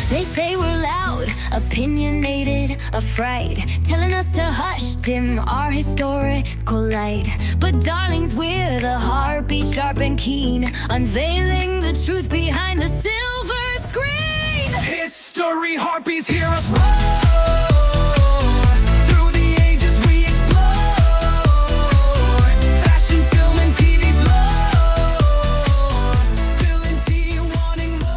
They say we're loud, opinionated, afraid, telling us to hush, dim our historical light. But darlings, we're the heartbeat, sharp and keen, unveiling the truth behind the silver screen. History harpies, hear us roar. Through the ages we explore. Fashion, film, and TV's lore. Spilling tea, wanting more.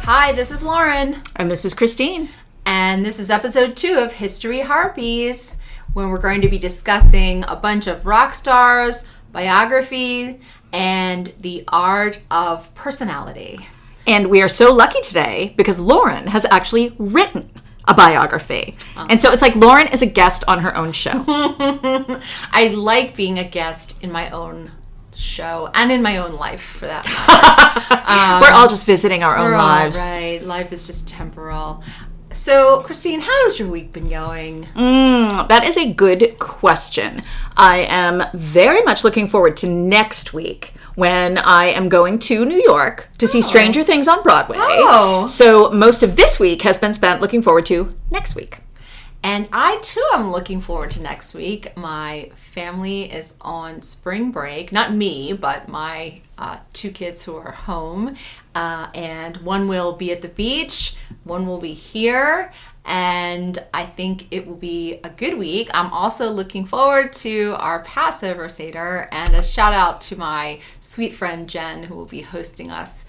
Hi, this is Lauren. And this is Christine. And this is episode 2 of History Harpies, when we're going to be discussing a bunch of rock stars, biography, and the art of personality. And we are so lucky today because Lauren has actually written a biography. And so it's like Lauren is a guest on her own show. I like being a guest in my own show and in my own life, for that matter. We're all just visiting our own lives. Right. Life is just temporal. So, Christine, how's your week been going? That is a good question. I am very much looking forward to next week when I am going to New York to see Stranger Things on Broadway. Oh. So most of this week has been spent looking forward to next week. And I, too, am looking forward to next week. My family is on spring break. Not me, but my 2 kids who are home. And one will be at the beach, one will be here. And I think it will be a good week. I'm also looking forward to our Passover Seder. And a shout out to my sweet friend Jen, who will be hosting us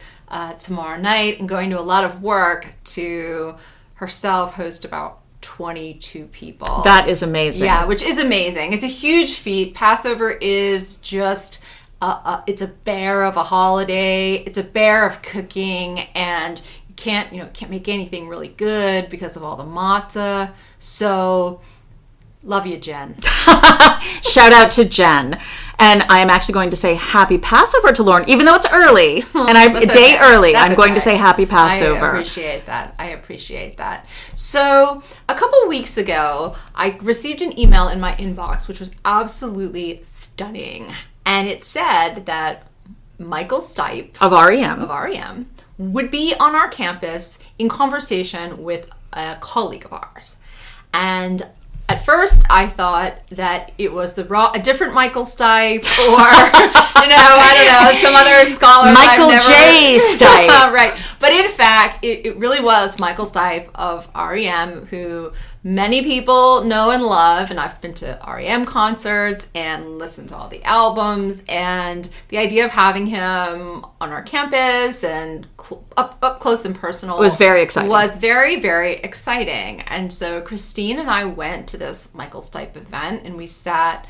tomorrow night and going to a lot of work to herself host about 22 people. That is amazing. Yeah, which is amazing. It's a huge feat. Passover is just, it's a bear of a holiday. It's a bear of cooking, and you can't make anything really good because of all the matzah. So, love you, Jen. Shout out to Jen. And I am actually going to say happy Passover to Lauren, even though it's early. And I'm a day early. I'm going to say happy Passover. I appreciate that. So, a couple weeks ago, I received an email in my inbox, which was absolutely stunning. And it said that Michael Stipe Of REM. would be on our campus in conversation with a colleague of ours. And at first, I thought that it was a different Michael Stipe, or, I don't know, some other scholar. Michael J. Stipe. Right. But in fact, it really was Michael Stipe of REM, who many people know and love. And I've been to REM concerts and listened to all the albums. And the idea of having him on our campus and up close and personal was very exciting. Was very, very exciting. And so Christine and I went to this Michael Stipe event, and we sat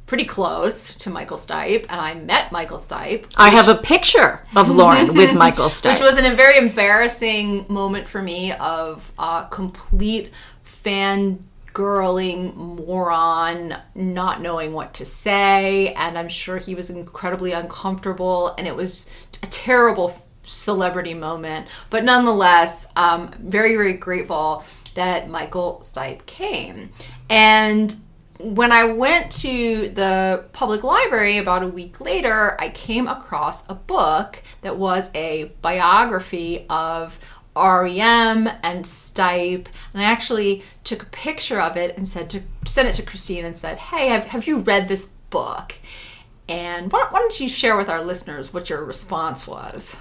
pretty close to Michael Stipe, and I met Michael Stipe. I have a picture of Lauren with Michael Stipe. Which was a very embarrassing moment for me of complete fangirling moron, not knowing what to say, and I'm sure he was incredibly uncomfortable, and it was a terrible celebrity moment. But nonetheless, very, very grateful that Michael Stipe came. And when I went to the public library about a week later, I came across a book that was a biography of REM and Stipe, and I actually took a picture of it and sent it to Christine and said, "Hey, have you read this book?" And why don't you share with our listeners what your response was?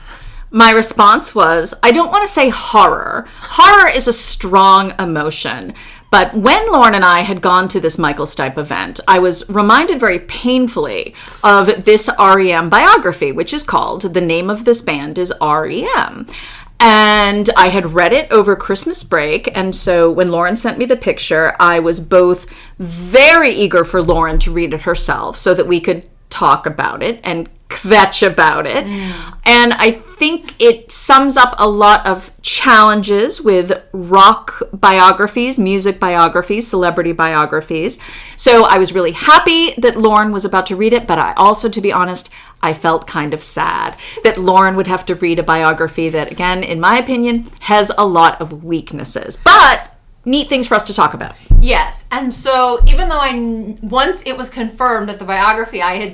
My response was, I don't want to say horror. Horror is a strong emotion. But when Lauren and I had gone to this Michael Stipe event, I was reminded very painfully of this REM biography, which is called, the name of this band is REM. And I had read it over Christmas break, and so when Lauren sent me the picture, I was both very eager for Lauren to read it herself so that we could talk about it and kvetch about it. And I think it sums up a lot of challenges with rock biographies, music biographies, celebrity biographies. So I was really happy that Lauren was about to read it, but I also, to be honest, I felt kind of sad that Lauren would have to read a biography that, again, in my opinion, has a lot of weaknesses. But neat things for us to talk about. Yes, and so even though once it was confirmed that the biography I had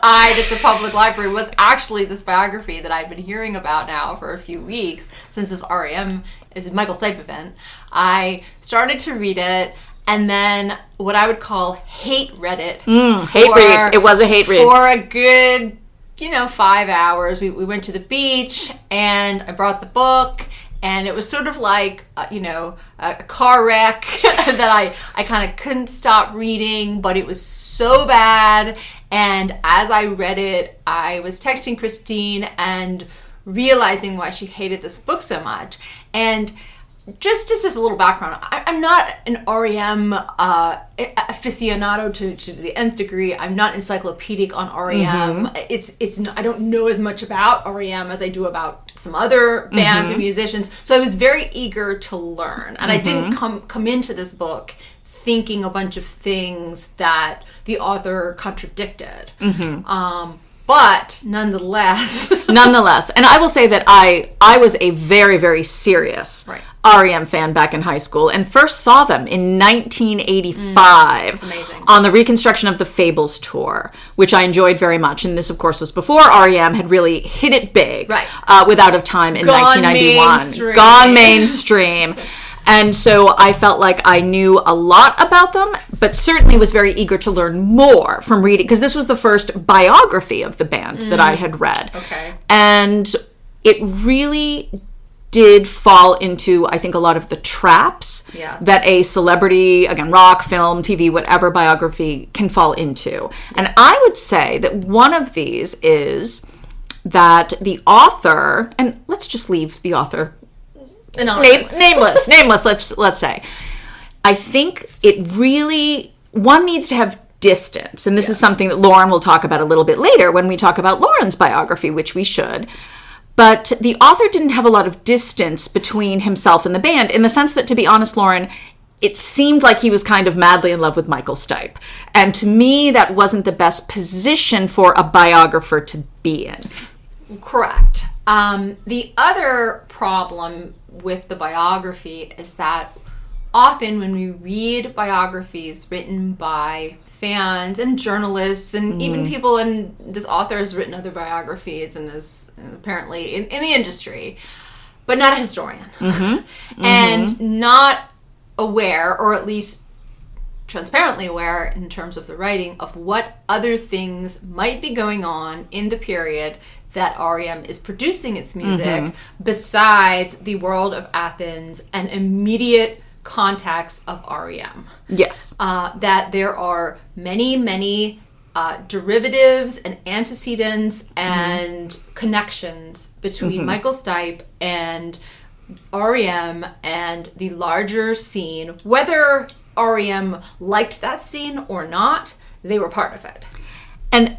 eyed at the public library was actually this biography that I've been hearing about now for a few weeks since this REM is a Michael Stipe event, I started to read it, and then what I would call hate read it. Hate read. It was a hate read. For a good, 5 hours. We went to the beach, and I brought the book. And it was sort of like, a car wreck that I kind of couldn't stop reading, but it was so bad. And as I read it, I was texting Christine and realizing why she hated this book so much. And just as a little background, I'm not an REM aficionado to the nth degree. I'm not encyclopedic on REM. I don't know as much about REM as I do about some other bands and musicians. So I was very eager to learn, and I didn't come into this book thinking a bunch of things that the author contradicted. But nonetheless, and I will say that I was a very, very serious REM fan back in high school, and first saw them in 1985 on the reconstruction of the Fables tour, which I enjoyed very much. And this, of course, was before REM had really hit it big with Out of Time in 1991. Gone mainstream. And so I felt like I knew a lot about them, but certainly was very eager to learn more from reading, because this was the first biography of the band that I had read. Okay. And it really did fall into, I think, a lot of the traps that a celebrity, again, rock, film, TV, whatever biography can fall into. And I would say that one of these is that the author, and let's just leave the author nameless, let's say. I think it really, one needs to have distance. And this is something that Lauren will talk about a little bit later when we talk about Lauren's biography, which we should. But the author didn't have a lot of distance between himself and the band, in the sense that, to be honest, Lauren, it seemed like he was kind of madly in love with Michael Stipe. And to me, that wasn't the best position for a biographer to be in. Correct. The other problem with the biography is that often when we read biographies written by fans and journalists and even people, and this author has written other biographies and is apparently in the industry, but not a historian, and not aware, or at least transparently aware in terms of the writing, of what other things might be going on in the period that REM is producing its music, besides the world of Athens and immediate context of REM. Yes. That there are many, many derivatives and antecedents and connections between Michael Stipe and REM and the larger scene. Whether REM liked that scene or not, they were part of it.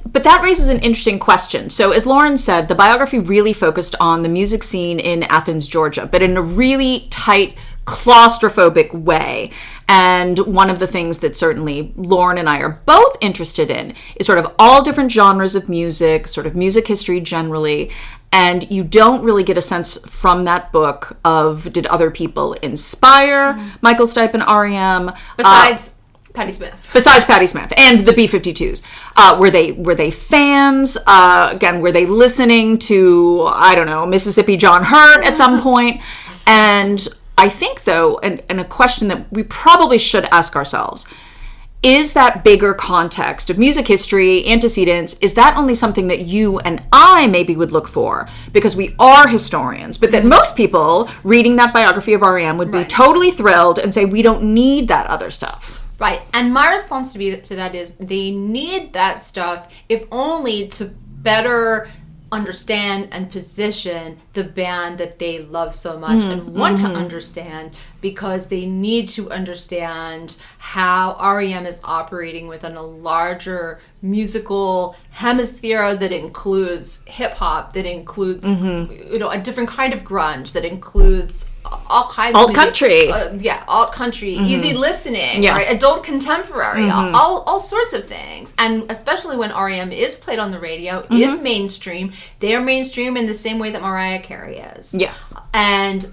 But that raises an interesting question. So as Lauren said, the biography really focused on the music scene in Athens, Georgia, but in a really tight, claustrophobic way. And one of the things that certainly Lauren and I are both interested in is sort of all different genres of music, sort of music history generally. And you don't really get a sense from that book of, did other people inspire Michael Stipe and REM? Besides Patti Smith. Besides Patti Smith and the B-52s. Were they fans? Again, were they listening to, I don't know, Mississippi John Hurt at some point? And I think, though, and a question that we probably should ask ourselves, is that bigger context of music history, antecedents, is that only something that you and I maybe would look for because we are historians, but that most people reading that biography of REM would be totally thrilled and say, we don't need that other stuff. Right. And my response to that is they need that stuff, if only to better understand and position the band that they love so much and want to understand, because they need to understand how REM is operating within a larger musical hemisphere that includes hip hop, that includes a different kind of grunge, that includes all kinds alt of country, alt country, easy listening, right? Adult contemporary, all sorts of things. And especially when REM is played on the radio, is mainstream. They are mainstream in the same way that Mariah Carey is. Yes. And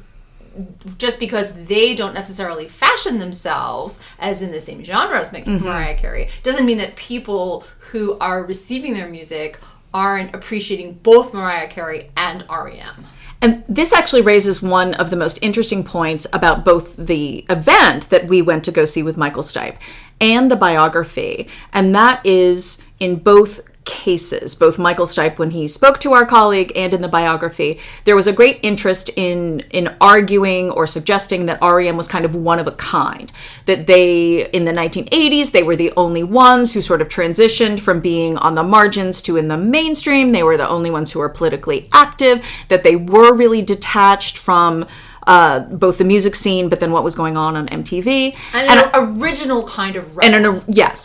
just because they don't necessarily fashion themselves as in the same genre as Mariah Carey, doesn't mean that people who are receiving their music aren't appreciating both Mariah Carey and REM. And this actually raises one of the most interesting points about both the event that we went to go see with Michael Stipe and the biography. And that is, in both cases, both Michael Stipe when he spoke to our colleague and in the biography, there was a great interest in arguing or suggesting that REM was kind of one of a kind. That they, in the 1980s, they were the only ones who sort of transitioned from being on the margins to in the mainstream. They were the only ones who were politically active, that they were really detached from both the music scene, but then what was going on MTV. And an original kind of rebel.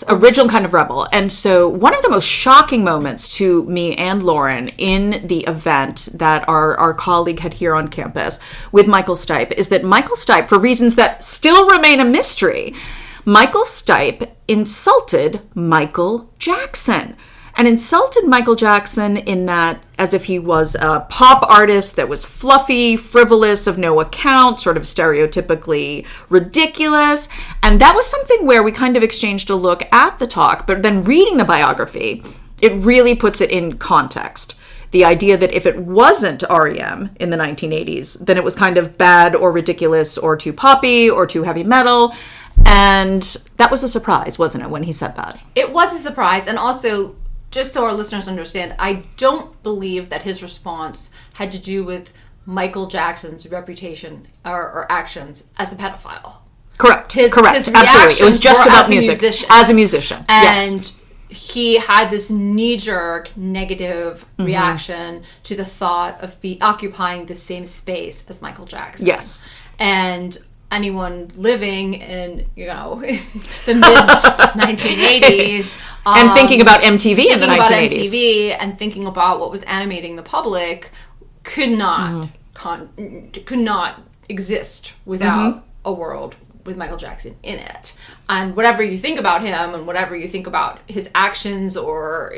Original kind of rebel. And so one of the most shocking moments to me and Lauren in the event that our colleague had here on campus with Michael Stipe is that Michael Stipe, for reasons that still remain a mystery, Michael Stipe insulted Michael Jackson. And insulted Michael Jackson in that, as if he was a pop artist that was fluffy, frivolous, of no account, sort of stereotypically ridiculous. And that was something where we kind of exchanged a look at the talk, but then reading the biography, it really puts it in context. The idea that if it wasn't REM in the 1980s, then it was kind of bad or ridiculous or too poppy or too heavy metal. And that was a surprise, wasn't it, when he said that? It was a surprise. And also, just so our listeners understand, I don't believe that his response had to do with Michael Jackson's reputation or actions as a pedophile. Correct. His Absolutely. It was just about music. As a musician. And yes. He had this knee-jerk negative reaction to the thought of occupying the same space as Michael Jackson. Yes. And anyone living in, the mid-1980s... and thinking about MTV in the 1980s. And thinking about what was animating the public could not exist without a world with Michael Jackson in it. And whatever you think about him and whatever you think about his actions or,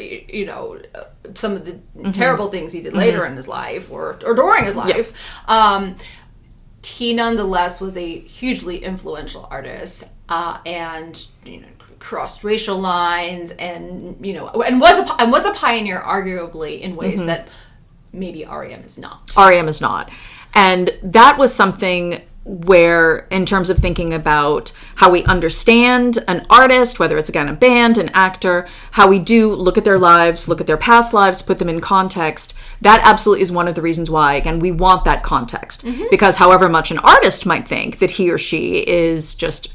some of the terrible things he did later in his life or during his life, he nonetheless was a hugely influential artist and, crossed racial lines and, and was a pioneer arguably in ways that maybe REM is not. REM is not. And that was something where, in terms of thinking about how we understand an artist, whether it's, again, a band, an actor, how we do look at their lives, look at their past lives, put them in context, that absolutely is one of the reasons why, again, we want that context. Because however much an artist might think that he or she is just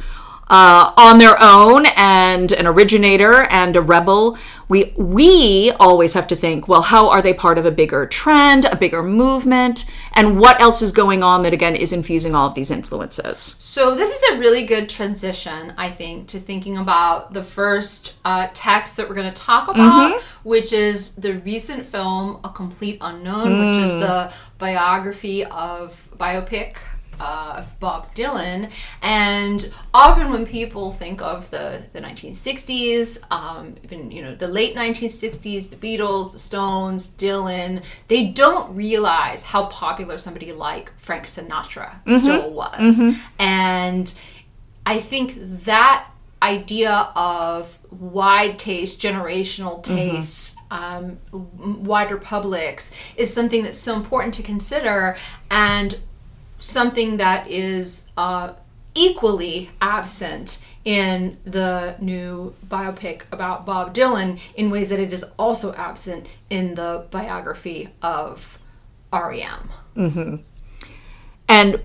on their own and an originator and a rebel, we always have to think, well, how are they part of a bigger trend, a bigger movement, and what else is going on that, again, is infusing all of these influences? So this is a really good transition, I think, to thinking about the first text that we're going to talk about, which is the recent film, A Complete Unknown, which is the biopic of Bob Dylan. And often when people think of the 1960s, even the late 1960s, the Beatles, the Stones, Dylan, they don't realize how popular somebody like Frank Sinatra still was. And I think that idea of wide taste, generational taste, wider publics is something that's so important to consider, and something that is equally absent in the new biopic about Bob Dylan in ways that it is also absent in the biography of REM. And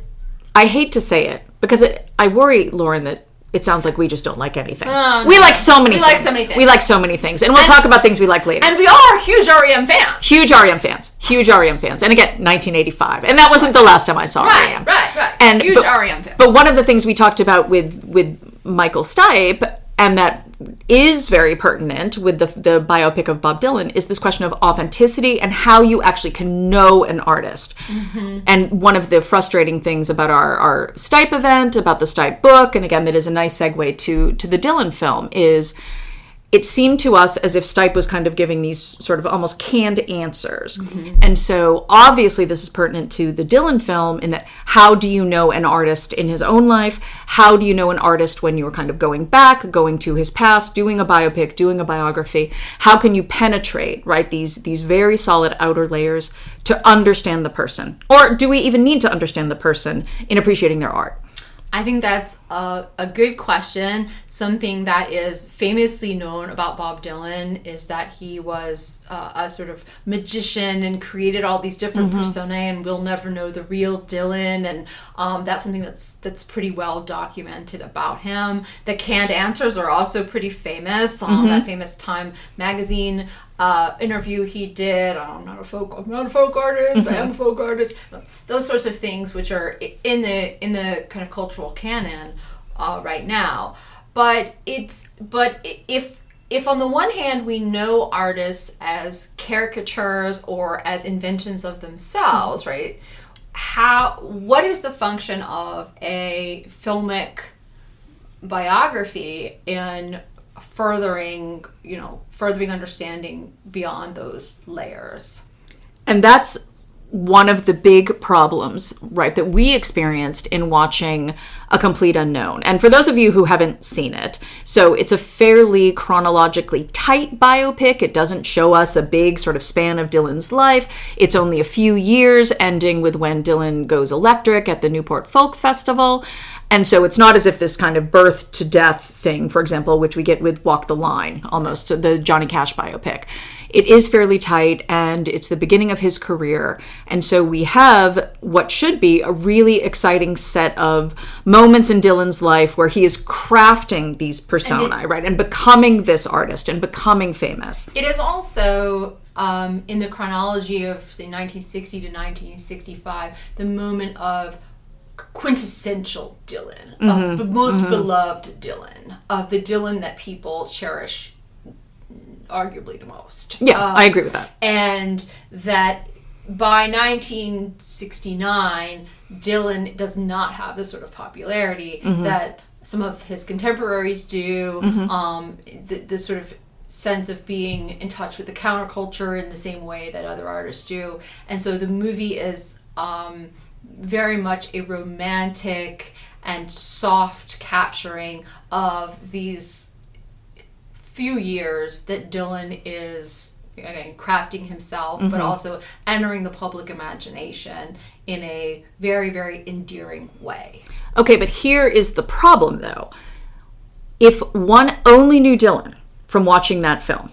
I hate to say it, because I worry, Lauren, that it sounds like we just don't like anything. We like so many things. We like so many things. And we'll talk about things we like later. And we are huge REM fans. Huge REM fans. And again, 1985. And that wasn't the last time I saw REM. Right. And, huge REM fans. But one of the things we talked about with Michael Stipe, and that is very pertinent with the biopic of Bob Dylan, is this question of authenticity and how you actually can know an artist. And one of the frustrating things about our Stipe event, about the Stipe book, and again, that is a nice segue to the Dylan film, is it seemed to us as if Stipe was kind of giving these sort of almost canned answers. And so obviously this is pertinent to the Dylan film in that how do you know an artist in his own life? How do you know an artist when you're kind of going back, going to his past, doing a biopic, doing a biography? How can you penetrate, right, these very solid outer layers to understand the person? Or do we even need to understand the person in appreciating their art? I think that's a good question. Something that is famously known about Bob Dylan is that he was a sort of magician and created all these different personae, and we'll never know the real Dylan. And that's something that's pretty well documented about him. The canned answers are also pretty famous. That famous Time magazine interview he did. I'm not a folk artist. I am a folk artist. Those sorts of things, which are in the kind of cultural canon right now. But if on the one hand we know artists as caricatures or as inventions of themselves, right? What is the function of a filmic biography in furthering understanding beyond those layers? And that's one of the big problems, right, that we experienced in watching A Complete Unknown. And for those of you who haven't seen it, so it's a fairly chronologically tight biopic. It doesn't show us a big sort of span of Dylan's life. It's only a few years, ending with when Dylan goes electric at the Newport Folk Festival. And so it's not as if this kind of birth to death thing, for example, which we get with Walk the Line, almost the Johnny Cash biopic. It is fairly tight, and it's the beginning of his career. And so we have what should be a really exciting set of moments in Dylan's life where he is crafting these personae, right, and becoming this artist and becoming famous. It is also, in the chronology of, say, 1960 to 1965, the moment of quintessential Dylan, of the most beloved Dylan, of the Dylan that people cherish arguably the most. Yeah, I agree with that. And that by 1969, Dylan does not have the sort of popularity that some of his contemporaries do, the sort of sense of being in touch with the counterculture in the same way that other artists do. And so the movie is very much a romantic and soft capturing of these few years that Dylan is, again, crafting himself, but also entering the public imagination in a very, very endearing way. Okay, but here is the problem, though. If one only knew Dylan from watching that film,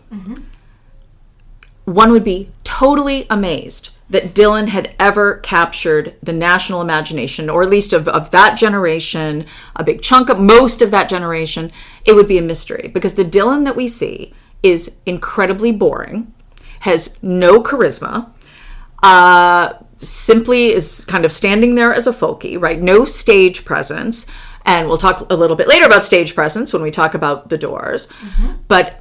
one would be totally amazed that Dylan had ever captured the national imagination, or at least of that generation, a big chunk of most of that generation. It would be a mystery, because the Dylan that we see is incredibly boring, has no charisma, simply is kind of standing there as a folkie, right? No stage presence. And we'll talk a little bit later about stage presence when we talk about The Doors. But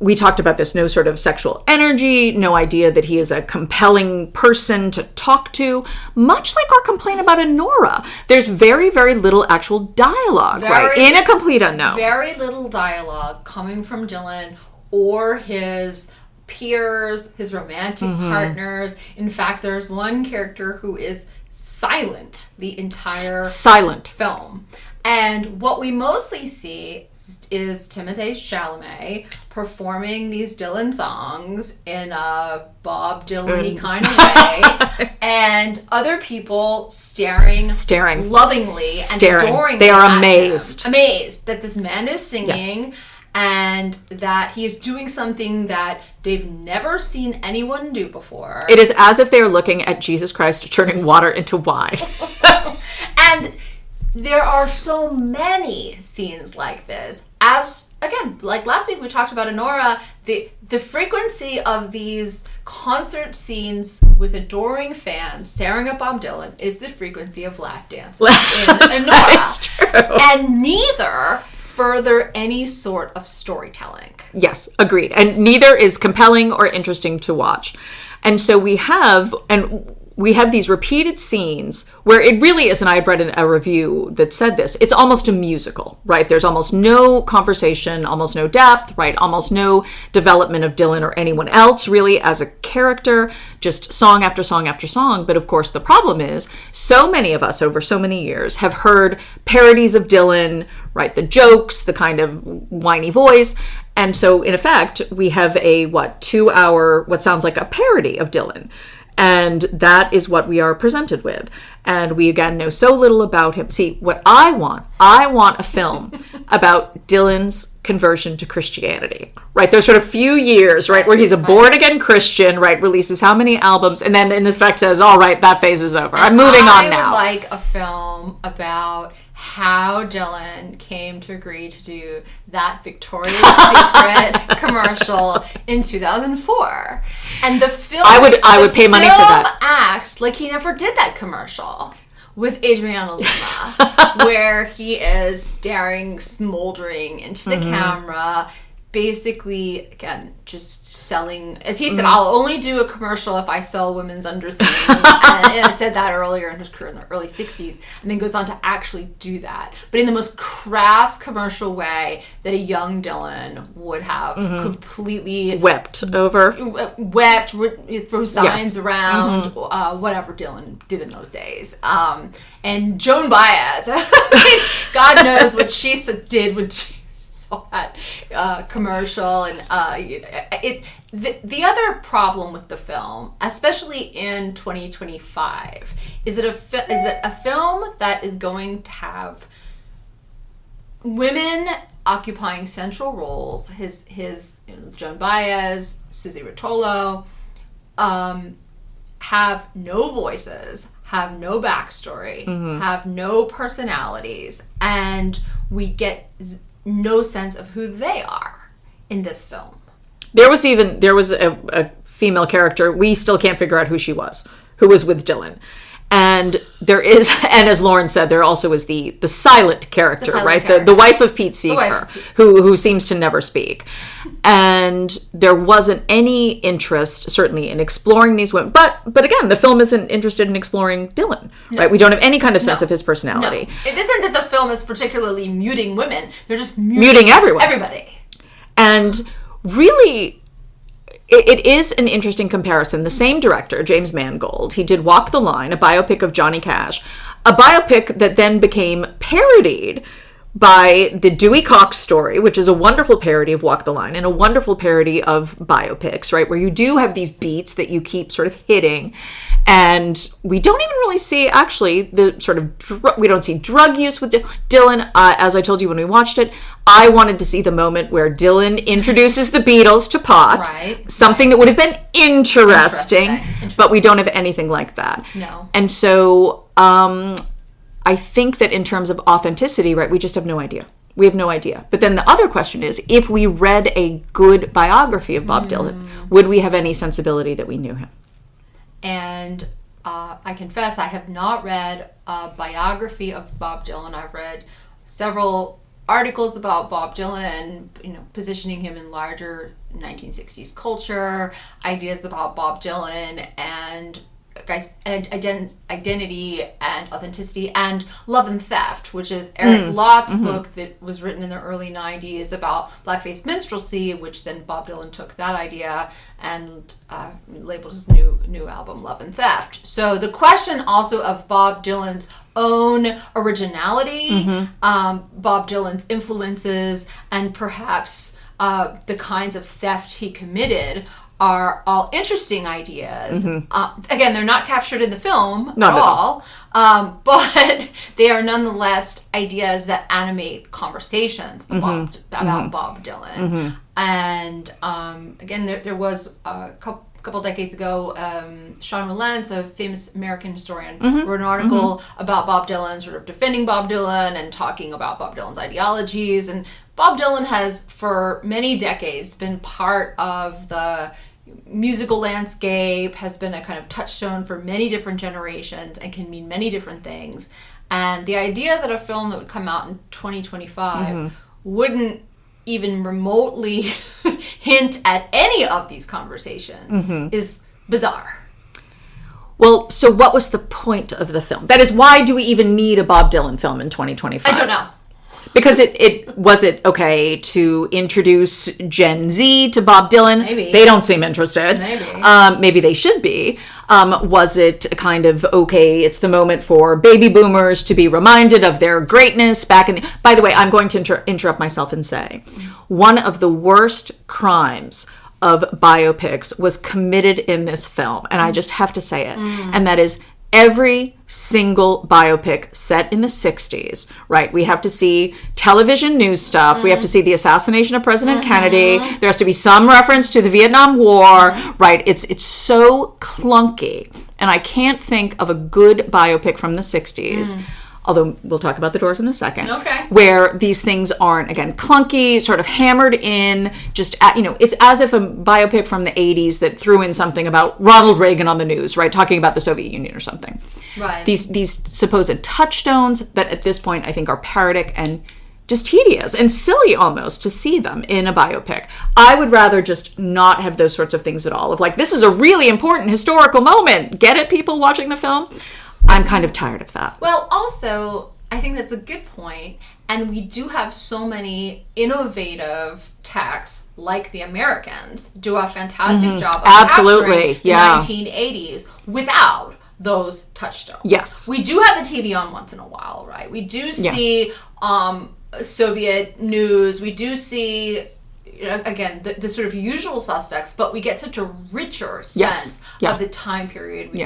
we talked about this, no sort of sexual energy, no idea that he is a compelling person to talk to. Much like our complaint about Honora, there's very, very little actual dialogue, right? In A Complete Unknown. Very little dialogue coming from Dylan or his peers, his romantic partners. In fact, there's one character who is silent the entire film. And what we mostly see is Timothée Chalamet performing these Dylan songs in a Bob Dylan-y kind of way, and other people staring lovingly and adoring. They are amazed that this man is singing, and that he is doing something that they've never seen anyone do before. It is as if they are looking at Jesus Christ turning water into wine. And there are so many scenes like this. As, again, like last week we talked about Honora, the frequency of these concert scenes with adoring fans staring at Bob Dylan is the frequency of lap dances in Honora. That's true. And neither further any sort of storytelling. Yes, agreed. And neither is compelling or interesting to watch. And so we have, and we have these repeated scenes where it really is, and I had read a review that said this, it's almost a musical, right? There's almost no conversation, almost no depth, right? Almost no development of Dylan or anyone else really as a character, just song after song after song. But of course, the problem is so many of us over so many years have heard parodies of Dylan, right? The jokes, the kind of whiny voice. And so in effect, we have a, 2-hour, what sounds like a parody of Dylan. And that is what we are presented with. And we, again, know so little about him. See, what I want a film about Dylan's conversion to Christianity, right? Those sort of few years, right, where he's a born-again Christian, right, releases how many albums, and then in effect says, all right, that phase is over. I'm moving on now. I would like a film about how Dylan came to agree to do that Victoria's Secret commercial in 2004. And the film I would pay money for that. Acts like he never did that commercial with Adriana Lima, where he is staring smoldering into the camera, basically, again, just selling, as he said, I'll only do a commercial if I sell women's underthings. and I said that earlier in his career in the early 60s, and then goes on to actually do that. But in the most crass commercial way that a young Dylan would have completely Wept over. throw signs around, whatever Dylan did in those days. And Joan Baez, God knows what she did when she saw that commercial. And the other problem with the film, especially in 2025, is that a film that is going to have women occupying central roles, his Joan Baez, Susie Rotolo, have no voices, have no backstory, have no personalities, and we get no sense of who they are in this film. There was a female character, we still can't figure out who she was, who was with Dylan. And there is, and as Lauren said, there also is the silent character, right? The wife of Pete Seeger, who seems to never speak. And there wasn't any interest, certainly, in exploring these women. But again, the film isn't interested in exploring Dylan, right? We don't have any kind of sense of his personality. No. It isn't that the film is particularly muting women. They're just muting everyone. Everybody. And really, it is an interesting comparison. The same director, James Mangold, he did Walk the Line, a biopic of Johnny Cash, a biopic that then became parodied by the Dewey Cox Story, which is a wonderful parody of Walk the Line and a wonderful parody of biopics, right? Where you do have these beats that you keep sort of hitting. And we don't even really see, actually, the sort of, we don't see drug use with Dylan. As I told you when we watched it, I wanted to see the moment where Dylan introduces the Beatles to pot. Right. Something that would have been interesting, but we don't have anything like that. No. And so I think that in terms of authenticity, right, we just have no idea. We have no idea. But then the other question is, if we read a good biography of Bob Dylan, would we have any sensibility that we knew him? And I confess, I have not read a biography of Bob Dylan. I've read several articles about Bob Dylan, positioning him in larger 1960s culture, ideas about Bob Dylan and identity and authenticity, and Love and Theft, which is Eric Lott's book that was written in the early 90s about blackface minstrelsy, which then Bob Dylan took that idea and labeled his new album Love and Theft. So the question also of Bob Dylan's own originality, Bob Dylan's influences, and perhaps the kinds of theft he committed are all interesting ideas. Again, they're not captured in the film at all, but they are nonetheless ideas that animate conversations about Bob Dylan. And again, there was a couple decades ago, Sean Rowlands, a famous American historian, wrote an article about Bob Dylan, sort of defending Bob Dylan and talking about Bob Dylan's ideologies. And Bob Dylan has, for many decades, been part of the musical landscape, has been a kind of touchstone for many different generations and can mean many different things. And the idea that a film that would come out in 2025 wouldn't even remotely hint at any of these conversations is bizarre. Well, so what was the point of the film? That is, why do we even need a Bob Dylan film in 2025? I don't know. Because it was it okay to introduce Gen Z to Bob Dylan? Maybe. They don't seem interested. Maybe they should be. Was it kind of okay, it's the moment for baby boomers to be reminded of their greatness back in... By the way, I'm going to interrupt myself and say, one of the worst crimes of biopics was committed in this film, and I just have to say it, and that is every single biopic set in the 60s, right? We have to see television news stuff. We have to see the assassination of President Kennedy. There has to be some reference to the Vietnam War, right? It's so clunky. And I can't think of a good biopic from the 60s, although we'll talk about The Doors in a second, where these things aren't, again, clunky, sort of hammered in, just, it's as if a biopic from the 80s that threw in something about Ronald Reagan on the news, right, talking about the Soviet Union or something. Right. These supposed touchstones that at this point I think are parodic and just tedious and silly almost to see them in a biopic. I would rather just not have those sorts of things at all, of like, this is a really important historical moment. Get it, people watching the film? I'm kind of tired of that. Well, also, I think that's a good point. And we do have so many innovative texts, like the Americans, do a fantastic job of Absolutely, capturing the 1980s without those touchstones. Yes. We do have the TV on once in a while, right? We do see Soviet news. We do see... again, the sort of usual suspects, but we get such a richer sense of the time period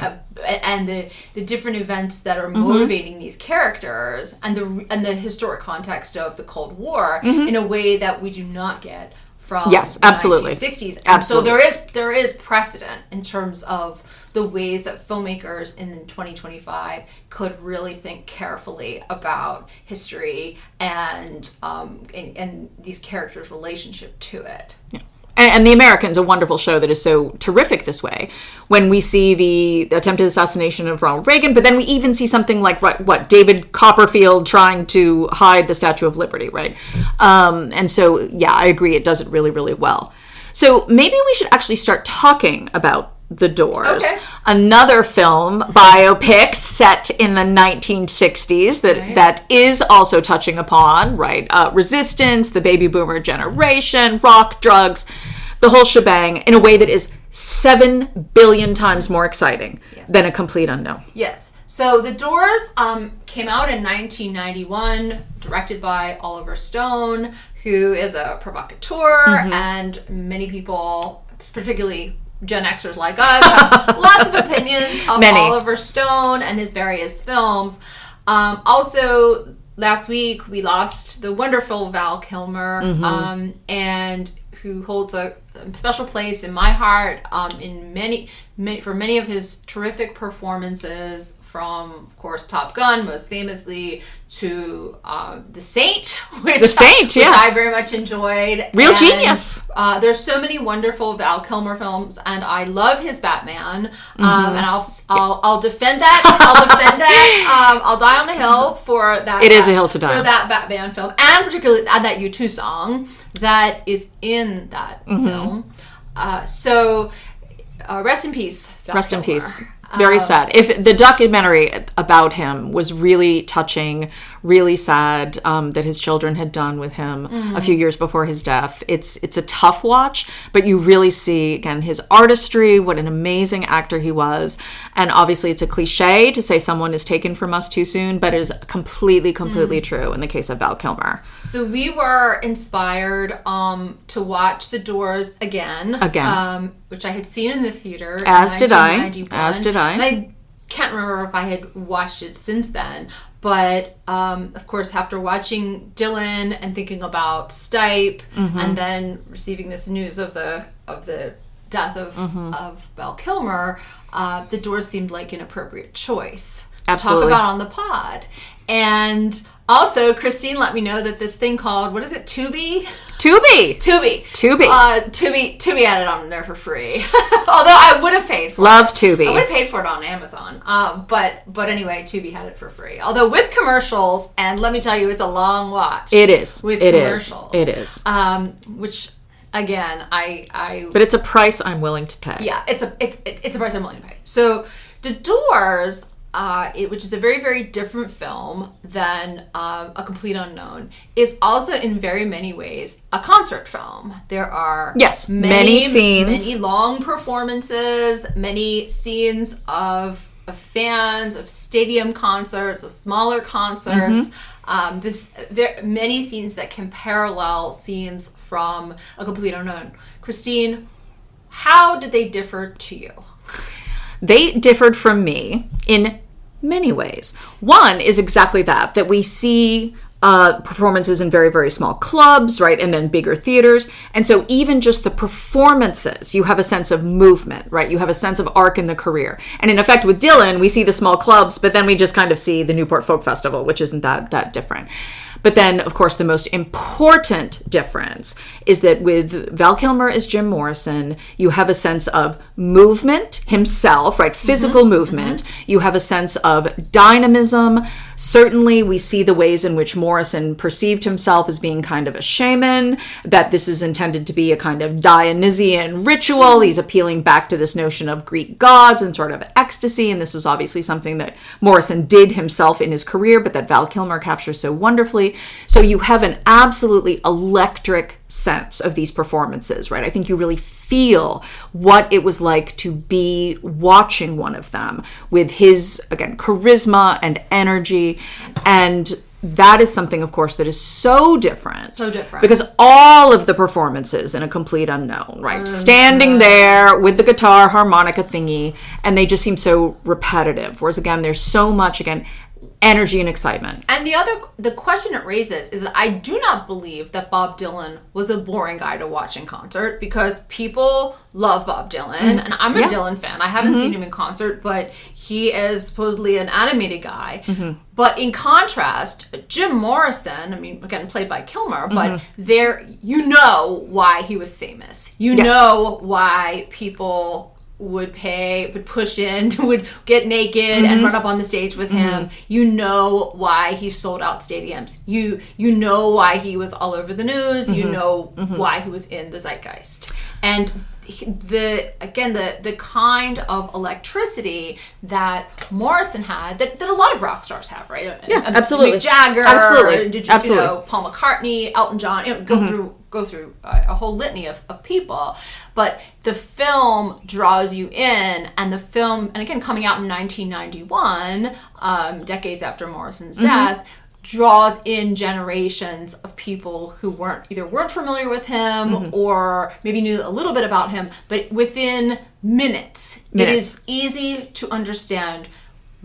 and the different events that are motivating these characters and the historic context of the Cold War in a way that we do not get from the 1960s. And Absolutely. so there is precedent in terms of the ways that filmmakers in 2025 could really think carefully about history and these characters' relationship to it. Yeah. And The Americans, a wonderful show that is so terrific this way. When we see the attempted assassination of Ronald Reagan, but then we even see something like, David Copperfield trying to hide the Statue of Liberty, right? And so, yeah, I agree, it does it really, really well. So maybe we should actually start talking about The Doors. Okay. Another film, biopic set in the 1960s that is also touching upon, right, resistance, the baby boomer generation, rock, drugs, the whole shebang in a way that is 7 billion times more exciting than A Complete Unknown. Yes. So The Doors came out in 1991, directed by Oliver Stone, who is a provocateur, and many people, particularly Gen Xers like us, have lots of opinions of Oliver Stone and his various films. Also, last week we lost the wonderful Val Kilmer, and who holds a special place in my heart for many of his terrific performances, from, of course, Top Gun, most famously, to The Saint, which I very much enjoyed. Real genius. There's so many wonderful Val Kilmer films, and I love his Batman. And I'll defend that. I'll die on the hill for that. It is a hill to die for that Batman film, and particularly that U2 song that is in that film. So rest in peace, Val Rest in Kilmer. peace. Very sad. If the documentary about him was really touching, really sad, that his children had done with him a few years before his death. It's a tough watch, but you really see, again, his artistry, what an amazing actor he was. And obviously it's a cliche to say someone is taken from us too soon, but it is completely true in the case of Val Kilmer. So we were inspired to watch The Doors again. Which I had seen in the theater. As did I. And I can't remember if I had watched it since then. But, of course, after watching Dylan and thinking about Stipe, and then receiving this news of the death of Val Kilmer, The Doors seemed like an appropriate choice to talk about on the pod. And also, Christine let me know that this thing called, what is it, Tubi had it on there for free. Although I would have paid for it. Love Tubi. I would have paid for it on Amazon. But anyway, Tubi had it for free. Although with commercials, and let me tell you, it's a long watch. It is. With it commercials. Is. It is. Which, again, I But it's a price I'm willing to pay. Yeah, it's a price I'm willing to pay. So The Doors, which is a very, very different film than A Complete Unknown, is also in very many ways a concert film. There are many scenes, many long performances, many scenes of fans, of stadium concerts, of smaller concerts. Many scenes that can parallel scenes from A Complete Unknown. Christine, how did they differ to you? They differed from me in many ways. One is exactly that we see performances in very, very small clubs, right? And then bigger theaters. And so even just the performances, you have a sense of movement, right? You have a sense of arc in the career. And in effect with Dylan, we see the small clubs, but then we just kind of see the Newport Folk Festival, which isn't that different. But then, of course, the most important difference is that with Val Kilmer as Jim Morrison, you have a sense of movement himself, right? Physical movement. You have a sense of dynamism. Certainly, we see the ways in which Morrison perceived himself as being kind of a shaman, that this is intended to be a kind of Dionysian ritual. He's appealing back to this notion of Greek gods and sort of ecstasy. And this was obviously something that Morrison did himself in his career, but that Val Kilmer captures so wonderfully. So you have an absolutely electric sense of these performances, right? I think you really feel what it was like to be watching one of them with his, again, charisma and energy. And that is something, of course, that is so different. So different. Because all of the performances in A Complete Unknown, right? Standing there with the guitar harmonica thingy, and they just seem so repetitive. Whereas, again, there's so much, again, energy and excitement. And the question it raises is that I do not believe that Bob Dylan was a boring guy to watch in concert, because people love Bob Dylan, and I'm a Dylan fan. I haven't seen him in concert, but he is supposedly an animated guy. But in contrast, Jim Morrison, I mean, again, played by Kilmer, but there, you know why he was famous. You know why people would push in, would get naked and run up on the stage with him. You know why he sold out stadiums. You know why he was all over the news. You know why he was in the zeitgeist. And the kind of electricity that Morrison had, that a lot of rock stars have, right? Yeah, absolutely. Mick Jagger, absolutely. You know, Paul McCartney, Elton John, you know, go through a whole litany of people. But the film draws you in, and the film, and again, coming out in 1991, decades after Morrison's death, draws in generations of people who weren't familiar with him or maybe knew a little bit about him, but within minutes. It is easy to understand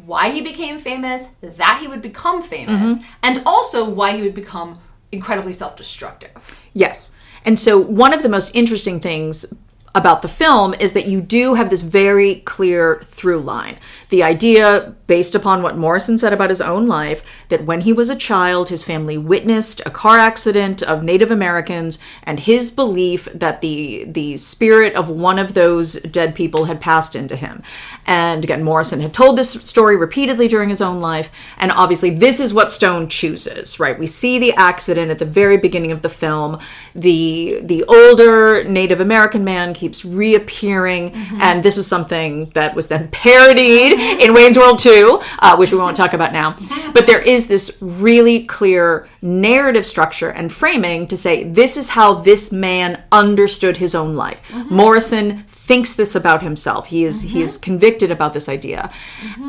why he became famous, that he would become famous, and also why he would become incredibly self-destructive. Yes. And so one of the most interesting things about the film is that you do have this very clear through line. The idea, based upon what Morrison said about his own life, that when he was a child, his family witnessed a car accident of Native Americans, and his belief that the spirit of one of those dead people had passed into him. And again, Morrison had told this story repeatedly during his own life, and obviously this is what Stone chooses, right? We see the accident at the very beginning of the film. The older Native American man keeps reappearing, and this was something that was then parodied in Wayne's World 2, which we won't talk about now. But there is this really clear narrative structure and framing to say, this is how this man understood his own life. Morrison thinks this about himself. He is convicted about this idea.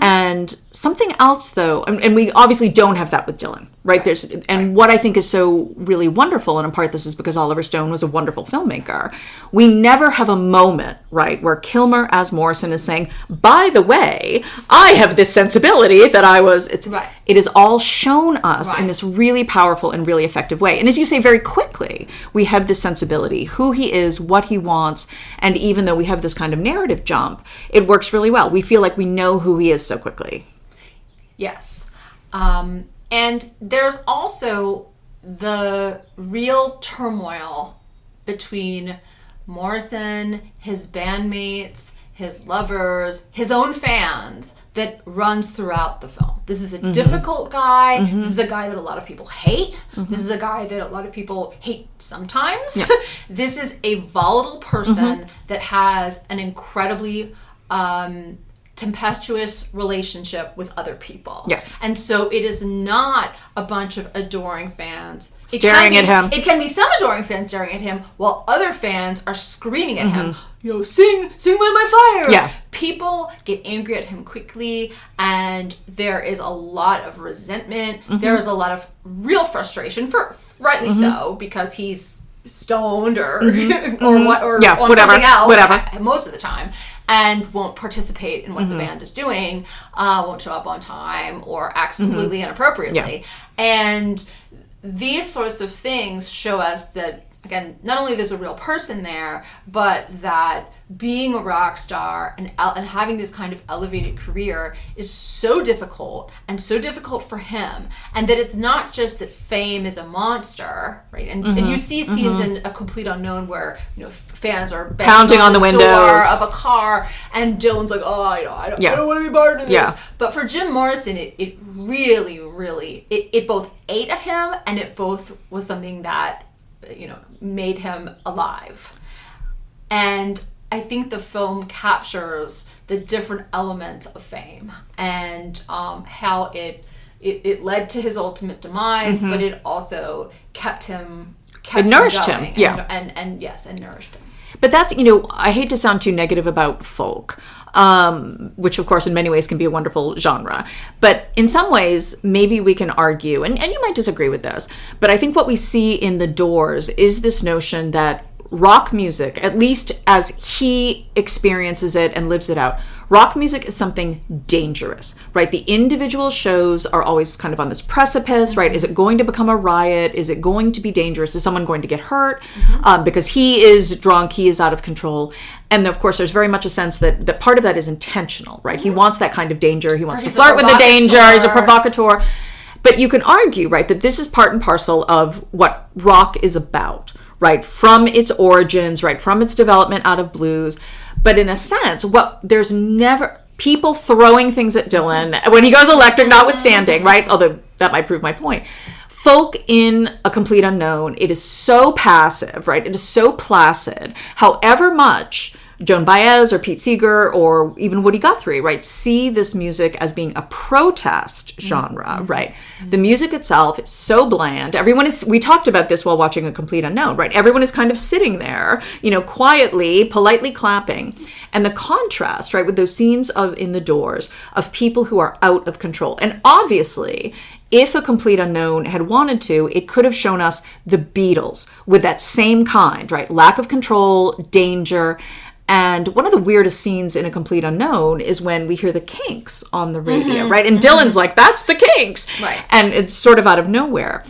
And something else, though, and we obviously don't have that with Dylan, right? What I think is so really wonderful, and in part this is because Oliver Stone was a wonderful filmmaker, we never have a moment, right, where Kilmer as Morrison is saying, by the way, I have this sensibility that I was, it is all shown us in this really powerful and really effective way. And as you say, very quickly, we have this sensibility, who he is, what he wants, and even though we have this kind of narrative jump, it works really well. We feel like we know who he is so quickly. Yes. And there's also the real turmoil between Morrison, his bandmates, his lovers, his own fans, that runs throughout the film. This is a difficult guy. This is a guy that a lot of people hate. This is a guy that a lot of people hate sometimes. Yeah. This is a volatile person that has an incredibly tempestuous relationship with other people. Yes. And so it is not a bunch of adoring fans staring at him. It can be some adoring fans staring at him while other fans are screaming at him, sing Light My Fire. Yeah. People get angry at him quickly, and there is a lot of resentment. There is a lot of real frustration, rightly so, because he's stoned or on whatever, something else whatever. most of the time, and won't participate in what the band is doing, won't show up on time, or acts completely inappropriately. And these sorts of things show us that, again, not only there's a real person there, but that being a rock star and having this kind of elevated career is so difficult, and so difficult for him, and that it's not just that fame is a monster, right? And you see scenes in A Complete Unknown where fans are pounding on the windows door of a car, and Dylan's like, I don't want to be part of this. Yeah. But for Jim Morrison, it really, really, it both ate at him, and it both was something that made him alive. And I think the film captures the different elements of fame, and how it led to his ultimate demise, but it also kept it nourished him, and nourished him. But that's, I hate to sound too negative about folk, which of course in many ways can be a wonderful genre. But in some ways, maybe we can argue, and you might disagree with this, but I think what we see in The Doors is this notion that rock music, at least as he experiences it and lives it out, rock music is something dangerous, right? The individual shows are always kind of on this precipice, right? Is it going to become a riot? Is it going to be dangerous? Is someone going to get hurt? Because he is drunk, he is out of control. And of course, there's very much a sense that part of that is intentional, right? He wants that kind of danger. He wants to flirt with the danger. He's a provocateur. But you can argue, right, that this is part and parcel of what rock is about, right? From its origins, right? From its development out of blues. But in a sense, there's never people throwing things at Dylan when he goes electric, notwithstanding, right? Although that might prove my point. Folk in A Complete Unknown, it is so passive, right? It is so placid. However much Joan Baez or Pete Seeger or even Woody Guthrie, right, see this music as being a protest genre, right? The music itself is so bland. We talked about this while watching A Complete Unknown, right? Everyone is kind of sitting there, quietly, politely clapping. And the contrast, right, with those scenes in The Doors of people who are out of control. And obviously, if A Complete Unknown had wanted to, it could have shown us the Beatles with that same kind, right? Lack of control, danger. And one of the weirdest scenes in A Complete Unknown is when we hear the Kinks on the radio, right? And Dylan's like, that's the Kinks. Right. And it's sort of out of nowhere.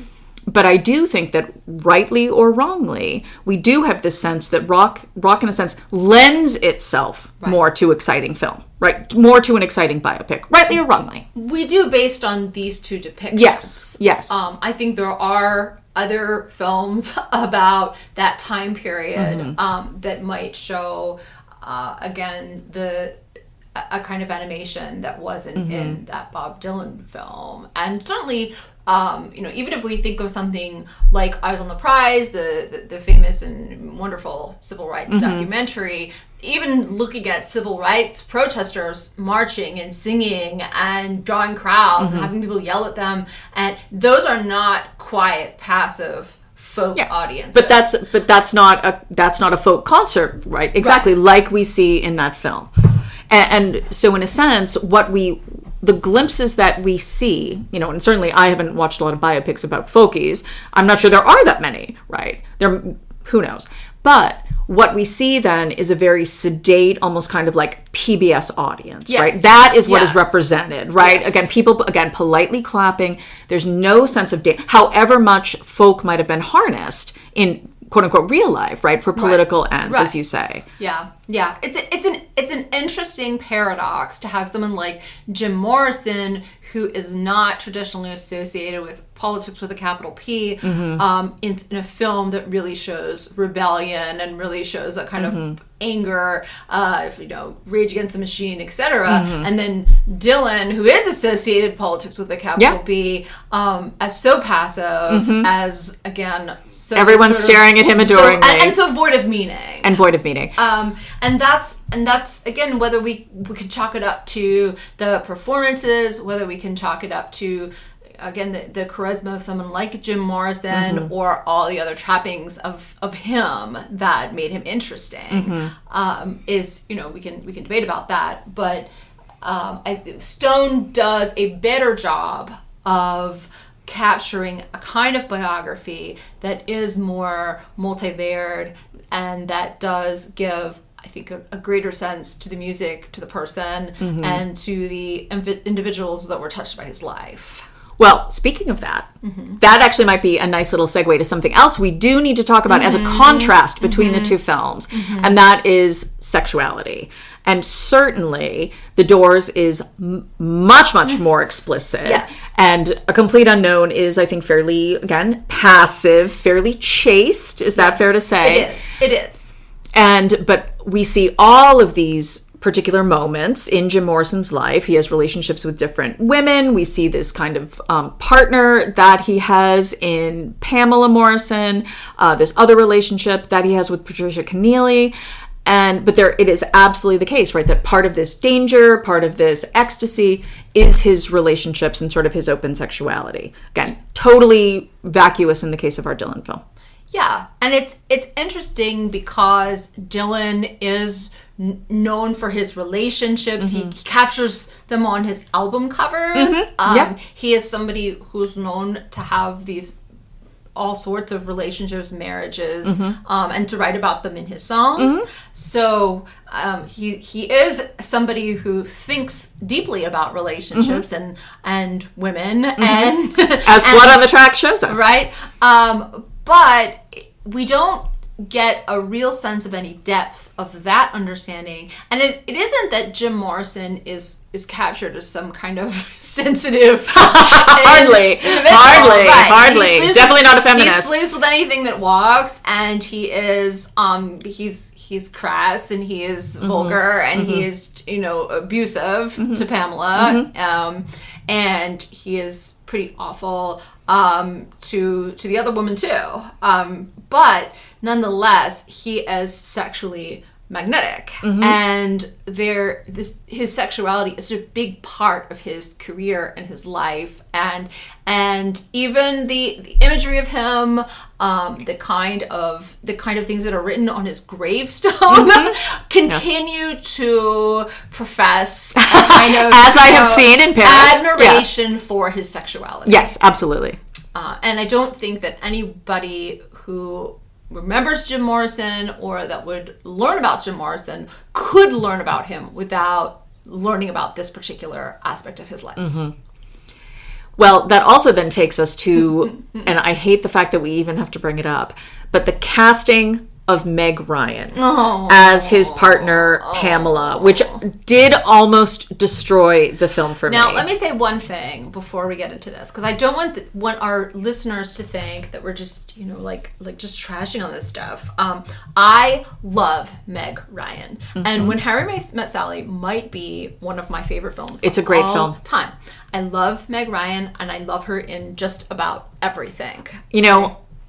But I do think that, rightly or wrongly, we do have this sense that rock in a sense lends itself more to exciting film, right? More to an exciting biopic, rightly or wrongly. We do, based on these two depictions. Yes. I think there are other films about that time period that might show, again, a kind of animation that wasn't in that Bob Dylan film. And certainly, even if we think of something like Eyes on the Prize, the famous and wonderful civil rights documentary, even looking at civil rights protesters marching and singing and drawing crowds and having people yell at them, and those are not quiet, passive folk audiences. But that's not a folk concert, right? Exactly, like we see in that film. And so in a sense, the glimpses that we see, and certainly I haven't watched a lot of biopics about folkies. I'm not sure there are that many, right? Who knows? But what we see then is a very sedate, almost kind of like PBS audience, right? That is what is represented, right? Yes. Again, people, politely clapping. There's no sense of however much folk might have been harnessed in quote unquote real life, right? For political ends, as you say. Yeah. It's an interesting paradox to have someone like Jim Morrison, who is not traditionally associated with politics with a capital P, in a film that really shows rebellion and really shows a kind of anger, Rage Against the Machine, etc. And then Dylan, who is associated with politics with a capital B, as so passive, as again, so everyone's staring at him adoringly, and so void of meaning. And that's again, whether we could chalk it up to the performances, whether we can chalk it up to, again, the charisma of someone like Jim Morrison, or all the other trappings of him that made him interesting, is, we can debate about that. But Stone does a better job of capturing a kind of biography that is more multi-layered, and that does give, I think, a greater sense to the music, to the person, and to the individuals that were touched by his life. Well, speaking of that, that actually might be a nice little segue to something else we do need to talk about as a contrast between the two films, and that is sexuality. And certainly, The Doors is much, much more explicit. Yes. And A Complete Unknown is, I think, fairly, again, passive, fairly chaste. Is that fair to say? It is. But we see all of these particular moments in Jim Morrison's life. He has relationships with different women. We see this kind of partner that he has in Pamela Morrison, this other relationship that he has with Patricia Keneally. But it is absolutely the case, right, that part of this danger, part of this ecstasy is his relationships and sort of his open sexuality. Again, totally vacuous in the case of our Dylan film. Yeah, and it's interesting because Dylan is known for his relationships. He captures them on his album covers. He is somebody who's known to have these all sorts of relationships, marriages, and to write about them in his songs. So he is somebody who thinks deeply about relationships and women, and as Blood on the Track shows us, right? But we don't get a real sense of any depth of that understanding. And it isn't that Jim Morrison is captured as some kind of sensitive hardly right. Definitely not a feminist. He sleeps with anything that walks, and he is he's crass, and he is vulgar, and he is abusive to Pamela, and he is pretty awful to the other woman too, but nonetheless, he is sexually magnetic, and his sexuality is a big part of his career and his life, and even the imagery of him, the kind of things that are written on his gravestone continue to profess a kind of, as I have seen in Paris, admiration for his sexuality. Yes, absolutely. And I don't think that anybody who remembers Jim Morrison or that would learn about Jim Morrison could learn about him without learning about this particular aspect of his life. Well, that also then takes us to, and I hate the fact that we even have to bring it up, but the casting of Meg Ryan as his partner, Pamela, which did almost destroy the film for me. Now, let me say one thing before we get into this, because I don't want our listeners to think that we're just, just trashing on this stuff. I love Meg Ryan. And When Harry Met Sally might be one of my favorite films. It's a great film. Time. I love Meg Ryan, and I love her in just about everything.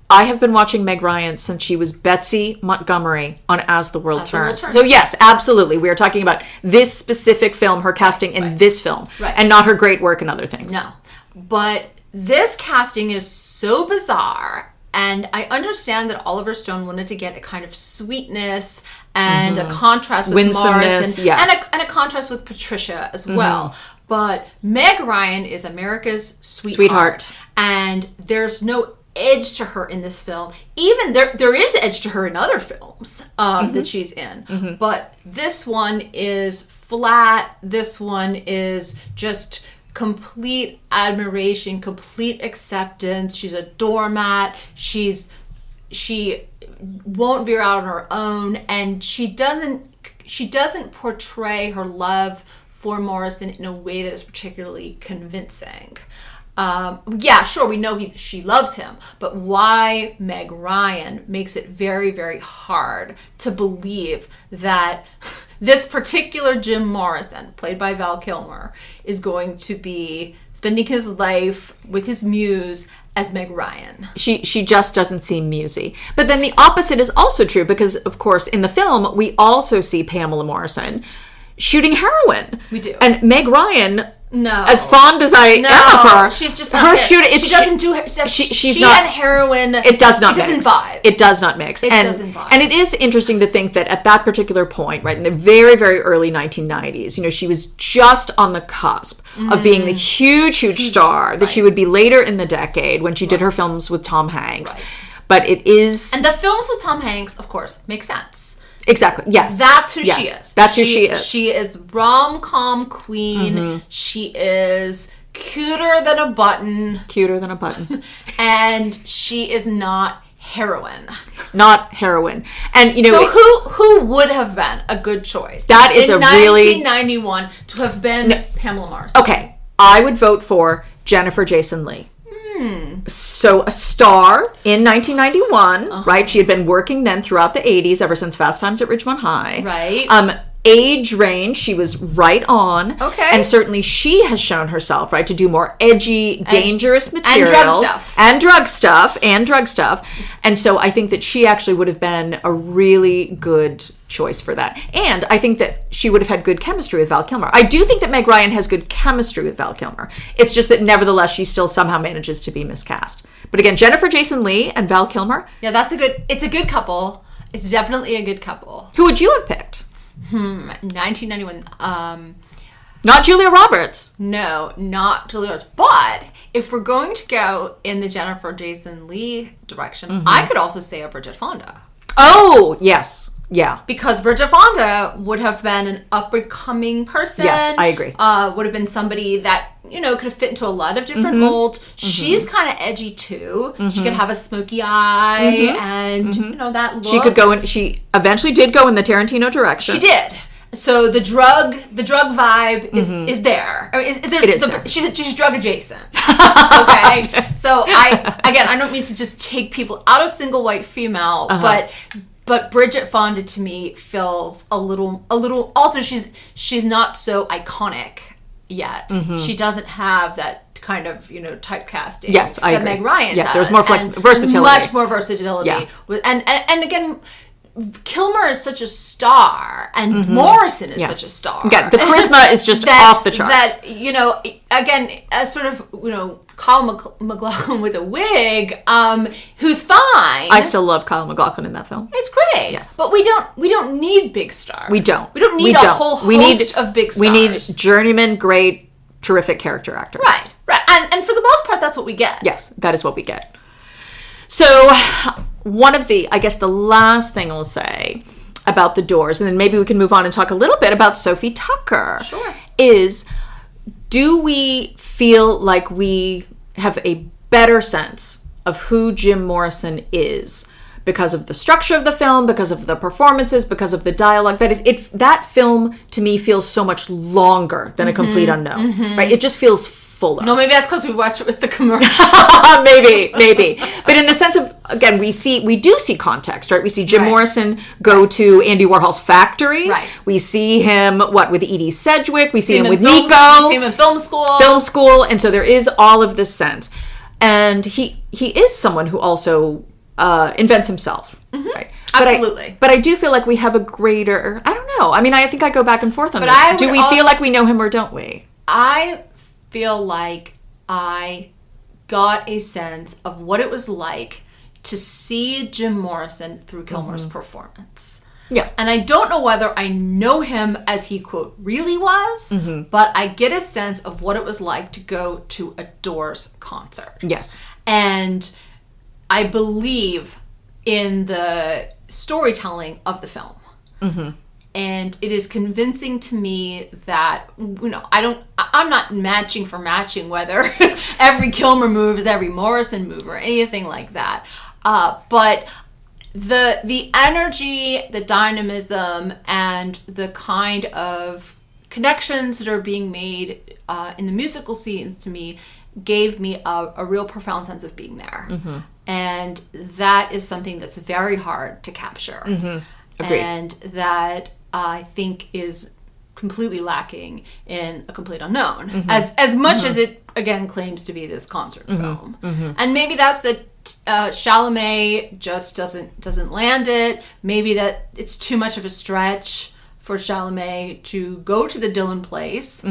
I have been watching Meg Ryan since she was Betsy Montgomery on As the World Turns. Turns. So yes, absolutely. We are talking about this specific film, her casting in this film, and not her great work in other things. No. But this casting is so bizarre, and I understand that Oliver Stone wanted to get a kind of sweetness and a contrast with Morrison, yes. and a contrast with Patricia as well. But Meg Ryan is America's sweetheart. And there's no edge to her in this film. Even there is edge to her in other films that she's in, but this one is flat. This one is just complete admiration, complete acceptance. She's a doormat. She won't veer out on her own, and she doesn't portray her love for Morrison in a way that is particularly convincing. Sure, we know she loves him, but why Meg Ryan makes it very, very hard to believe that this particular Jim Morrison, played by Val Kilmer, is going to be spending his life with his muse as Meg Ryan. She just doesn't seem musy. But then the opposite is also true because, of course, in the film, we also see Pamela Morrison shooting heroin. We do. And Meg Ryan, No. as fond as I am of her, she's just her not shooting. She doesn't do. She's not and heroin. It does not. It doesn't mix. vibe. It does not mix. It doesn't vibe. And it is interesting to think that at that particular point, right in the very, very early 1990s, you know, she was just on the cusp of being the huge star that she would be later in the decade when she did her films with Tom Hanks. Right. But it is, And the films with Tom Hanks, of course, make sense. exactly, yes, That's who she is. That's who she is. She is rom-com queen. She is cuter than a button. Cuter than a button. And she is not heroin. Not heroin. And you know, So who would have been a good choice? That is in a really 1991 to have been Pamela Morrison. okay, I would vote for Jennifer Jason Leigh. So a star in 1991, right? She had been working then throughout the 80s, ever since Fast Times at Ridgemont High. Right. Age range, she was right on. Okay. And certainly she has shown herself, right, to do more edgy, dangerous material. And drug stuff. And drug stuff. And so I think that she actually would have been a really good choice for that. And I think that she would have had good chemistry with Val Kilmer. I do think that Meg Ryan has good chemistry with Val Kilmer. It's just that nevertheless, she still somehow manages to be miscast. But again, Jennifer Jason Leigh and Val Kilmer. Yeah, it's a good couple. It's definitely a good couple. Who would you have picked? 1991. Not Julia Roberts. No, not Julia Roberts. But if we're going to go in the Jennifer Jason Leigh direction, I could also say a Bridget Fonda. Oh, yes. Yeah. Because Bridget Fonda would have been an up-and-coming person. Yes, I agree. Would have been somebody that, you know, could have fit into a lot of different molds. She's kind of edgy, too. She could have a smoky eye and, you know, that look. She could go in, she eventually did go in the Tarantino direction. She did. So the drug vibe is there. I mean, It is there. She's drug adjacent. Okay. So I don't mean to just take people out of single white female, but Bridget Fonda to me feels a little. Also, she's not so iconic yet. She doesn't have that kind of, you know, typecasting. Yes, I that agree. Meg Ryan does. There's more versatility. Much more versatility. Yeah. And again, Kilmer is such a star, and Morrison is such a star. Yeah, the charisma is just off the charts. That, you know, again, as sort of, you know, Kyle MacLachlan with a wig, who's fine. I still love Kyle MacLachlan in that film. It's great. Yes. But we don't need big stars. We don't. We don't need a whole host of big stars. We need journeyman, great, terrific character actors. Right. And for the most part, that's what we get. Yes, that is what we get. So one of the, I guess the last thing I'll say about The Doors, and then maybe we can move on and talk a little bit about Sophie Tucker. Sure. Is, do we feel like we have a better sense of who Jim Morrison is because of the structure of the film, because of the performances, because of the dialogue? That film to me feels so much longer than A Complete Unknown, right? It just feels fuller. No, maybe that's because we watch it with the commercial. maybe. But in the sense of, again, we do see context, right? We see Jim Morrison go to Andy Warhol's factory. Right. We see him, with Edie Sedgwick. We see him with We Nico. see him in film school. Film school. And so there is all of this sense. And he is someone who also invents himself. Right? Absolutely. But I do feel like we have a greater, I don't know. I mean, I think I go back and forth on But this. I Do would we also- feel like we know him or don't we? I feel like I got a sense of what it was like to see Jim Morrison through Kilmer's performance. Yeah. And I don't know whether I know him as he, quote, really was, but I get a sense of what it was like to go to a Doors concert. Yes. And I believe in the storytelling of the film. And it is convincing to me that, you know, I'm not matching for matching whether every Kilmer move is every Morrison move or anything like that. But the energy, the dynamism, and the kind of connections that are being made in the musical scenes to me gave me a real profound sense of being there. And that is something that's very hard to capture. Agreed. And that I think is completely lacking in A Complete Unknown, as much as it again claims to be this concert film. And maybe that's that Chalamet just doesn't land it. Maybe that it's too much of a stretch for Chalamet to go to the Dylan place.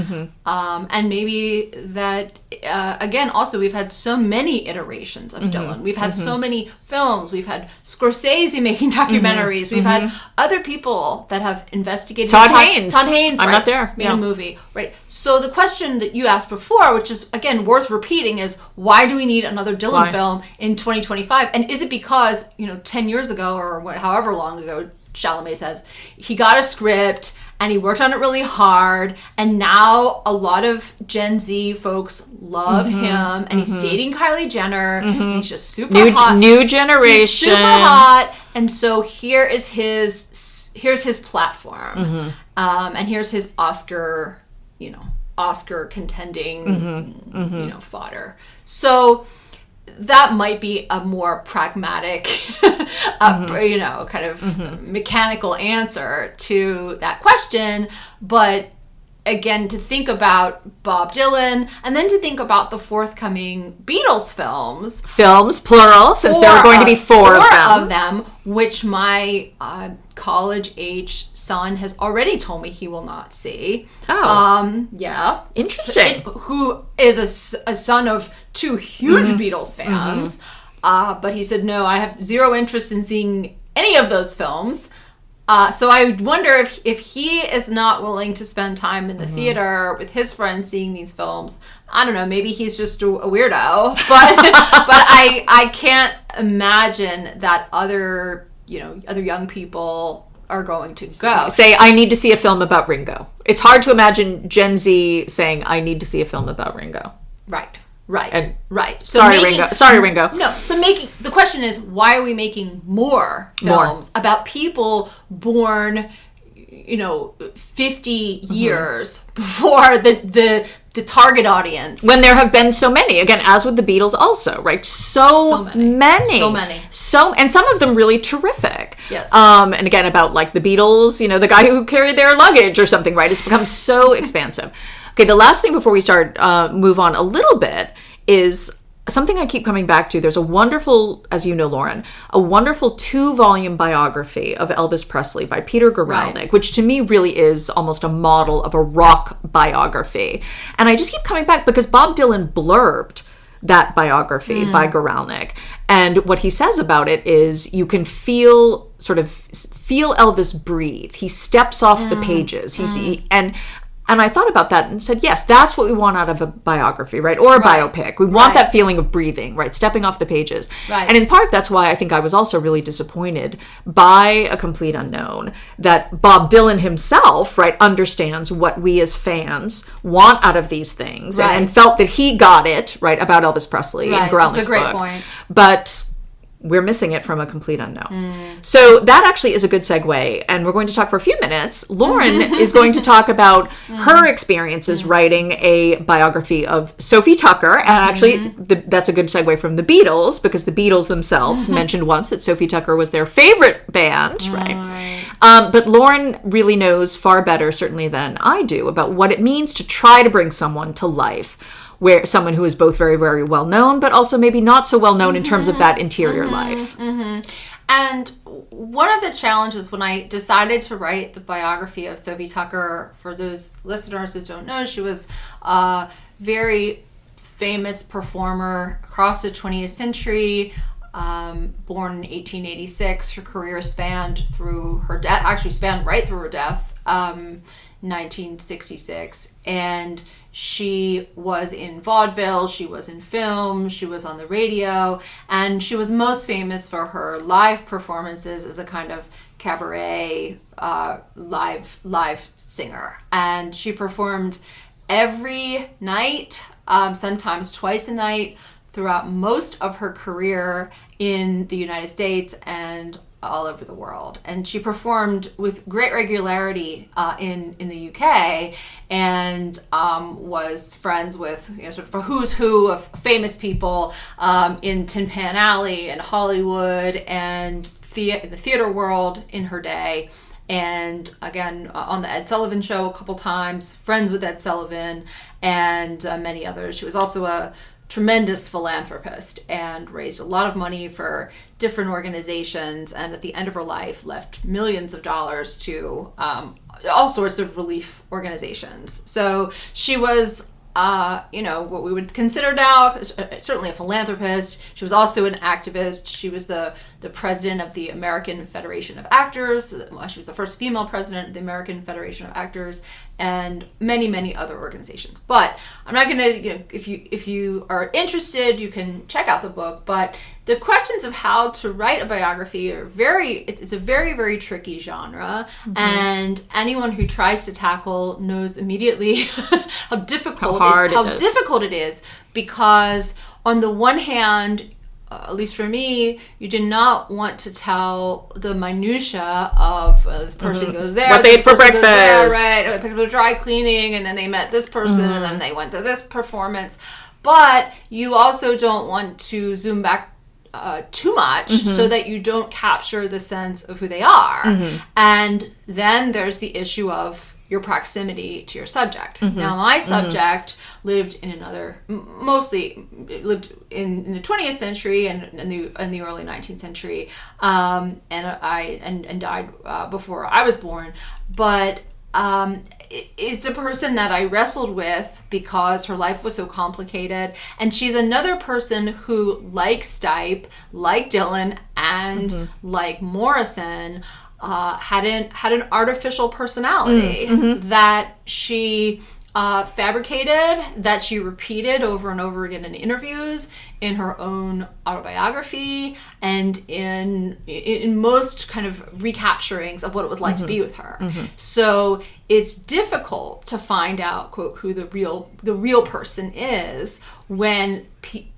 And maybe that, again, also we've had so many iterations of Dylan. We've had so many films. We've had Scorsese making documentaries. We've had other people that have investigated. Todd Haynes. Todd Haynes, I'm right, not there. made a movie. Right. So the question that you asked before, which is, again, worth repeating, is why do we need another Dylan film in 2025? And is it because, 10 years ago or however long ago, Chalamet says, he got a script and he worked on it really hard, and now a lot of Gen Z folks love him, and he's dating Kylie Jenner, and he's just super hot. New generation. He's super hot, and so here's his platform, and here's his Oscar contending, fodder. So that might be a more pragmatic, kind of mechanical answer to that question. But again, to think about Bob Dylan, and then to think about the forthcoming Beatles films. Films, plural, since there are going to be four of them, which my college-age son has already told me he will not see. Oh. Yeah. Interesting. Who is a son of two huge Beatles fans. But he said, no, I have zero interest in seeing any of those films. So I wonder if he is not willing to spend time in the theater with his friends seeing these films. I don't know, maybe he's just a weirdo, but I can't imagine that other young people are going to go. Say, I need to see a film about Ringo. It's hard to imagine Gen Z saying, I need to see a film about Ringo. Right. So Sorry, Ringo. No. So the question is, why are we making more films about people born, 50 years before the target audience? When there have been so many, again, as with the Beatles also, right? So many. And some of them really terrific. Yes. And again, about like the Beatles, the guy who carried their luggage or something, right? It's become so expansive. Okay, the last thing before we start, move on a little bit, is something I keep coming back to. There's a wonderful, as you know, Lauren, a wonderful 2-volume biography of Elvis Presley by Peter Guralnick, which to me really is almost a model of a rock biography. And I just keep coming back because Bob Dylan blurbed that biography by Guralnick. And what he says about it is you can feel Elvis breathe. He steps off the pages. And I thought about that and said, yes, that's what we want out of a biography, right? Or a biopic. We want that feeling of breathing, right? Stepping off the pages. Right. And in part, that's why I think I was also really disappointed by A Complete Unknown, that Bob Dylan himself, right, understands what we as fans want out of these things, and felt that he got it, right, about Elvis Presley in Guralnick's book. That's a great point. But we're missing it from A Complete Unknown. So that actually is a good segue, and we're going to talk for a few minutes. Lauren is going to talk about her experiences writing a biography of Sophie Tucker, and actually that's a good segue from the Beatles, because the Beatles themselves mentioned once that Sophie Tucker was their favorite band, right? But Lauren really knows far better, certainly than I do, about what it means to try to bring someone to life, where someone who is both very, very well known, but also maybe not so well known in terms of that interior life. And one of the challenges when I decided to write the biography of Sophie Tucker, for those listeners that don't know, she was a very famous performer across the 20th century, born in 1886. Her career spanned through her death, actually spanned right through her death, 1966. And she was in vaudeville, she was in film, she was on the radio, and she was most famous for her live performances as a kind of cabaret live singer. And she performed every night, sometimes twice a night, throughout most of her career in the United States and all over the world. And she performed with great regularity in the UK, and was friends with sort of a who's who of famous people in Tin Pan Alley and Hollywood and the theater world in her day. and again on the Ed Sullivan Show a couple times, friends with Ed Sullivan and many others. She was also a tremendous philanthropist and raised a lot of money for different organizations, and at the end of her life left millions of dollars to all sorts of relief organizations. So she was what we would consider now certainly a philanthropist. She was also an activist. She was the president of the American Federation of Actors. She was the first female president of the American Federation of Actors, and many, many other organizations. But I'm not going to, if you are interested, you can check out the book. But the questions of how to write a biography are it's a very, very tricky genre. And anyone who tries to tackle knows immediately how difficult it is, because on the one hand, at least for me, you did not want to tell the minutia of this person goes there, what they ate for breakfast, right? They picked up a dry cleaning, and then they met this person, and then they went to this performance. But you also don't want to zoom back too much so that you don't capture the sense of who they are. And then there's the issue of your proximity to your subject. Now, my subject lived in mostly lived in the 20th century and in the early 19th century, and died before I was born. But it's a person that I wrestled with because her life was so complicated, and she's another person who, like Stipe, like Dylan, and like Morrison, had an artificial personality that she fabricated, that she repeated over and over again in interviews, in her own autobiography, and in most kind of recapturings of what it was like to be with her. So it's difficult to find out, quote, who the real person is when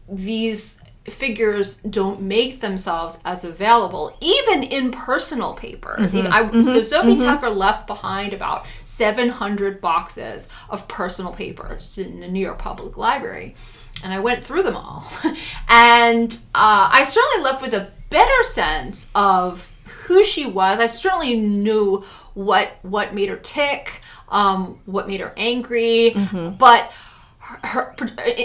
these figures don't make themselves as available, even in personal papers. So Sophie Tucker left behind about 700 boxes of personal papers in the New York Public Library, and I went through them all. And I certainly left with a better sense of who she was. I certainly knew what made her tick, what made her angry, but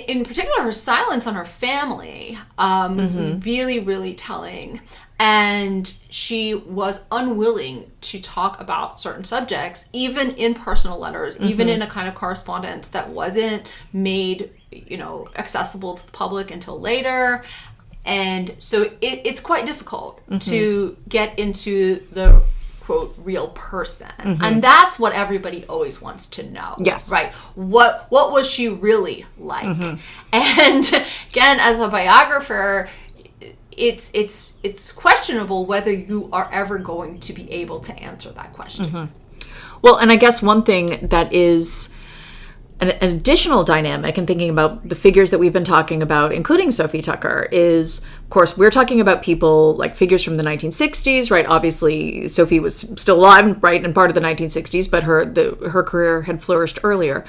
in particular, her silence on her family was really, really telling. And she was unwilling to talk about certain subjects, even in personal letters, even in a kind of correspondence that wasn't made, accessible to the public until later. And so it's quite difficult to get into the, quote, real person. And that's what everybody always wants to know. Yes. Right. What was she really like? And again, as a biographer, it's questionable whether you are ever going to be able to answer that question. Well, and I guess one thing that is an additional dynamic in thinking about the figures that we've been talking about, including Sophie Tucker, is, of course, we're talking about people like figures from the 1960s, right? Obviously, Sophie was still alive, right, and part of the 1960s, but her career had flourished earlier.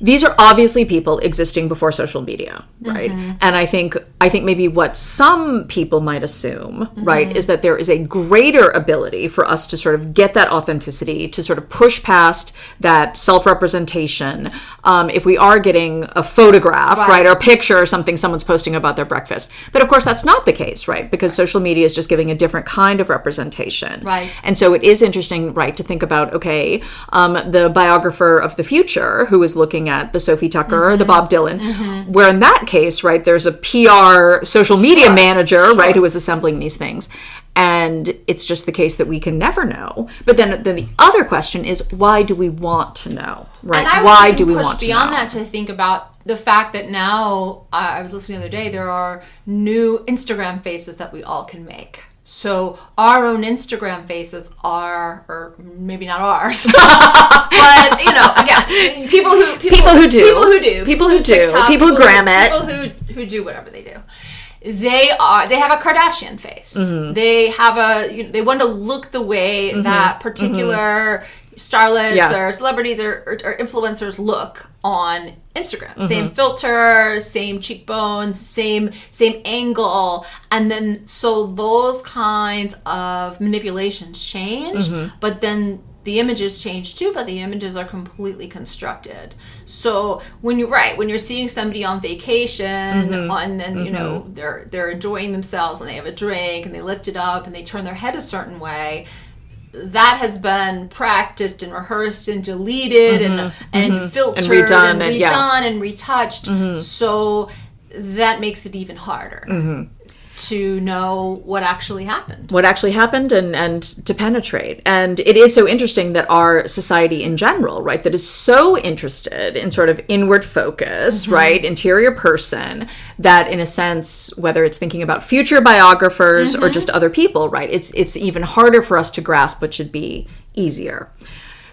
These are obviously people existing before social media, right? And I think maybe what some people might assume, right, is that there is a greater ability for us to sort of get that authenticity, to sort of push past that self-representation. If we are getting a photograph, right, or a picture or something someone's posting about their breakfast. But of course, that's not the case, right? Because social media is just giving a different kind of representation. Right. And so it is interesting, right, to think about, okay, the biographer of the future who is looking at the Sophie Tucker or the Bob Dylan, where in that case, right, there's a PR social media manager, right, who is assembling these things. And it's just the case that we can never know. But then the other question is, why do we want to know, right? And why do we want to know? Beyond that, to think about the fact that now, I was listening the other day, there are new Instagram faces that we all can make. So our own Instagram faces are, or maybe not ours, but again, people who gram it, people who do whatever they do. They have a Kardashian face. They have they want to look the way that particular starlets Yeah. or celebrities or influencers look on Instagram. Same filter, same cheekbones, same angle. And then so those kinds of manipulations change, but then the images change too, but the images are completely constructed. So when you're seeing somebody on vacation and you know they're enjoying themselves and they have a drink and they lift it up and they turn their head a certain way, that has been practiced and rehearsed and deleted and filtered and redone and retouched. So that makes it even harder to know what actually happened. What actually happened and to penetrate. And it is so interesting that our society in general, right, that is so interested in sort of inward focus, right, interior person, that in a sense, whether it's thinking about future biographers or just other people, right, it's even harder for us to grasp what should be easier.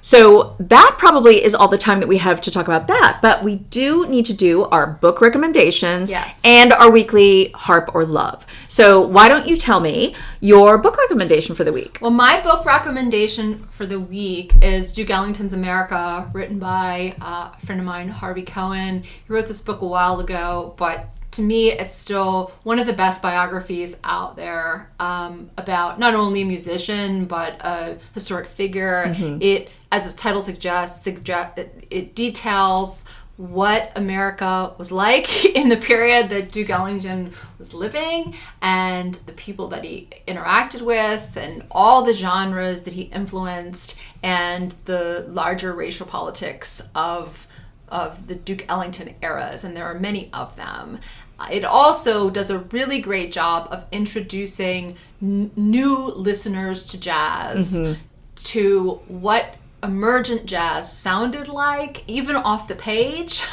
So that probably is all the time that we have to talk about that. But we do need to do our book recommendations and our weekly Harp or Love. So why don't you tell me your book recommendation for the week? Well, my book recommendation for the week is Duke Ellington's America, written by a friend of mine, Harvey Cohen. He wrote this book a while ago, but to me, it's still one of the best biographies out there about not only a musician, but a historic figure. It, as its title suggests, it details what America was like in the period that Duke Ellington was living and the people that he interacted with and all the genres that he influenced and the larger racial politics of the Duke Ellington eras, and there are many of them. It also does a really great job of introducing new listeners to jazz, to what emergent jazz sounded like, even off the page.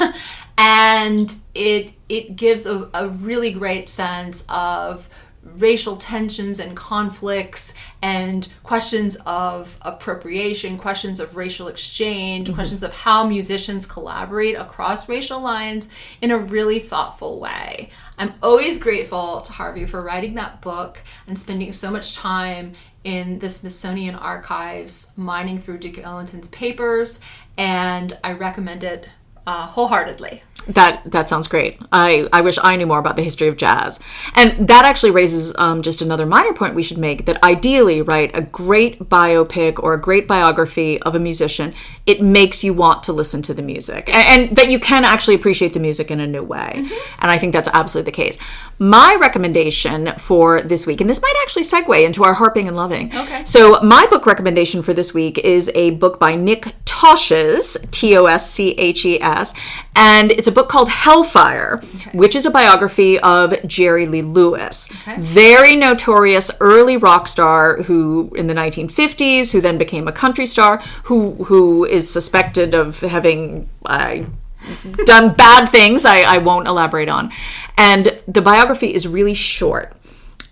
And it gives a really great sense of racial tensions and conflicts and questions of appropriation, questions of racial exchange, questions of how musicians collaborate across racial lines in a really thoughtful way. I'm always grateful to Harvey for writing that book and spending so much time in the Smithsonian archives mining through Duke Ellington's papers, and I recommend it wholeheartedly. That sounds great. I wish I knew more about the history of jazz. And that actually raises just another minor point we should make, that ideally, right, a great biopic or a great biography of a musician, it makes you want to listen to the music. And that you can actually appreciate the music in a new way. And I think that's absolutely the case. My recommendation for this week, and this might actually segue into our harping and loving. Okay. So my book recommendation for this week is a book by Nick Tosches, Tosches, and it's a book called Hellfire, which is a biography of Jerry Lee Lewis. Very notorious early rock star who in the 1950s, who then became a country star, who is suspected of having done bad things I won't elaborate on. And the biography is really short.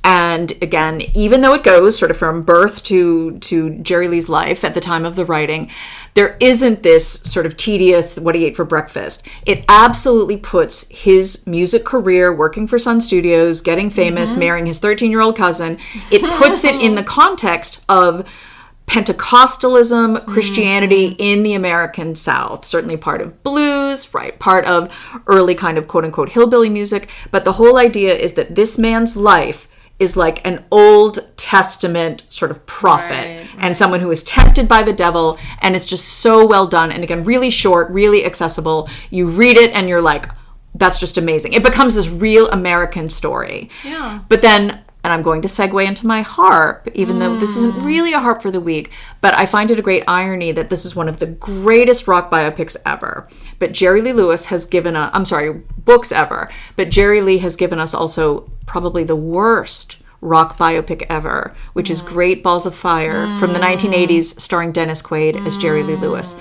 And again, even though it goes sort of from birth to Jerry Lee's life at the time of the writing, there isn't this sort of tedious what he ate for breakfast. It absolutely puts his music career, working for Sun Studios, getting famous, marrying his 13-year-old cousin, it puts it in the context of Pentecostalism, Christianity in the American South, certainly part of blues, right? Part of early kind of quote unquote hillbilly music. But the whole idea is that this man's life is like an Old Testament sort of prophet and someone who is tempted by the devil, and it's just so well done. And again, really short, really accessible. You read it and you're like, that's just amazing. It becomes this real American story. Yeah. But then, and I'm going to segue into my harp, even though this isn't really a harp for the week, but I find it a great irony that this is one of the greatest rock biopics ever. But Jerry Lee Lewis has given books ever, but Jerry Lee has given us also probably the worst rock biopic ever, which is Great Balls of Fire from the 1980s, starring Dennis Quaid as Jerry Lee Lewis.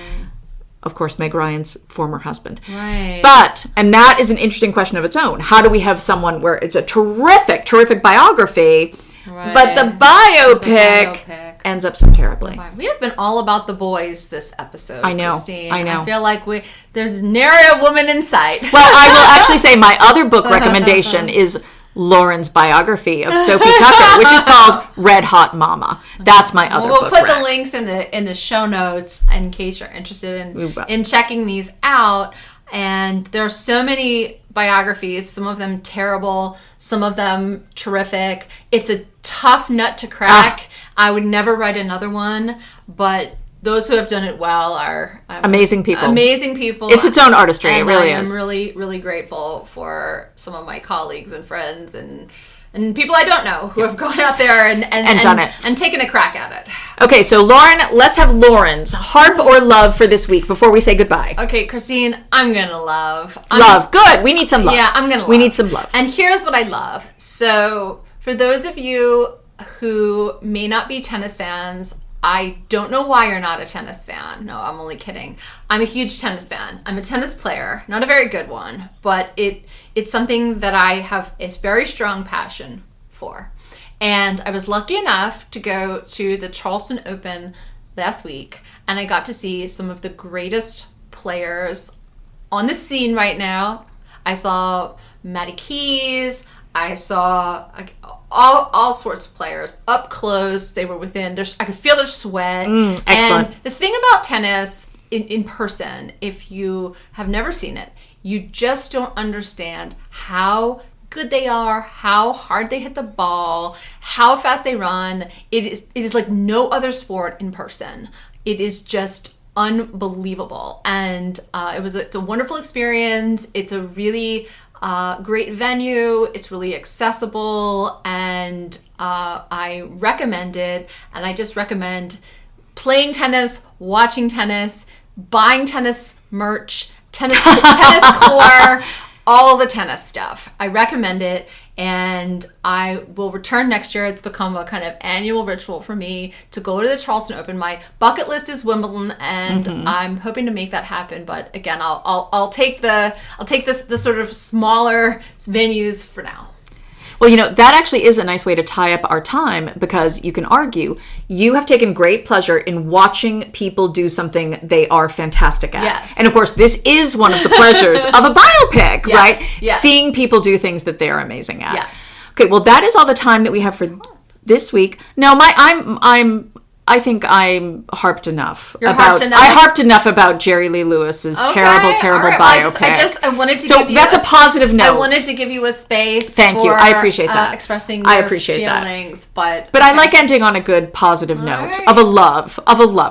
Of course, Meg Ryan's former husband. Right. But, and that is an interesting question of its own. How do we have someone where it's a terrific, terrific biography, but the biopic ends up so terribly? We have been all about the boys this episode, I know, Christine. I know. I feel like there's nary a woman in sight. Well, I will actually say my other book recommendation is Lauren's biography of Sophie Tucker, which is called Red Hot Mama. That's my other We'll book put the rec. links in the show notes in case you're interested in checking these out. And there are so many biographies, some of them terrible, some of them terrific. It's a tough nut to crack. I would never write another one, but those who have done it well are Amazing people. Amazing people. It's its own artistry. And It really I is. am really, really grateful for some of my colleagues and friends and people I don't know who have gone out there and done it. and taken a crack at it. Okay, so Lauren, let's have Lauren's harp or love for this week before we say goodbye. Okay, Christine, I'm gonna love. Love. Good. We need some love. Yeah, I'm gonna love. We need some love. And here's what I love. So, for those of you who may not be tennis fans, I don't know why you're not a tennis fan. No, I'm only kidding. I'm a huge tennis fan. I'm a tennis player, not a very good one, but it's something that I have a very strong passion for. And I was lucky enough to go to the Charleston Open last week, and I got to see some of the greatest players on the scene right now. I saw Matty Keys. I saw all sorts of players up close. They were within. I could feel their sweat. Excellent. And the thing about tennis in person, if you have never seen it, you just don't understand how good they are, how hard they hit the ball, how fast they run. It is like no other sport in person. It is just unbelievable. And it's a wonderful experience. It's a really great venue. It's really accessible, and I recommend it. And I just recommend playing tennis, watching tennis, buying tennis merch, tennis core, all the tennis stuff. I recommend it, and I will return next year. It's become a kind of annual ritual for me to go to the Charleston Open. My bucket list is Wimbledon, and I'm hoping to make that happen. But again, I'll take the sort of smaller venues for now. Well, that actually is a nice way to tie up our time, because you can argue you have taken great pleasure in watching people do something they are fantastic at. Yes. And of course, this is one of the pleasures of a biopic, Yes. right? Yes. Seeing people do things that they are amazing at. Yes. Okay, well, that is all the time that we have for this week. No, I think I'm harped enough. Harped enough? I harped enough about Jerry Lee Lewis's terrible All right. biopic. I wanted to So give you that's a positive note. I wanted to give you a space. Thank you. For, I appreciate that. Expressing I your appreciate that. feelings, but I like ending on a good positive note right. of a love.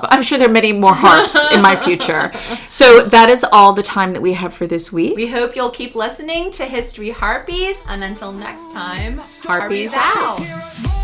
I'm sure there are many more harps in my future. So that is all the time that we have for this week. we hope you'll keep listening to History Harpies, and until next time, Harpies out. Heroes born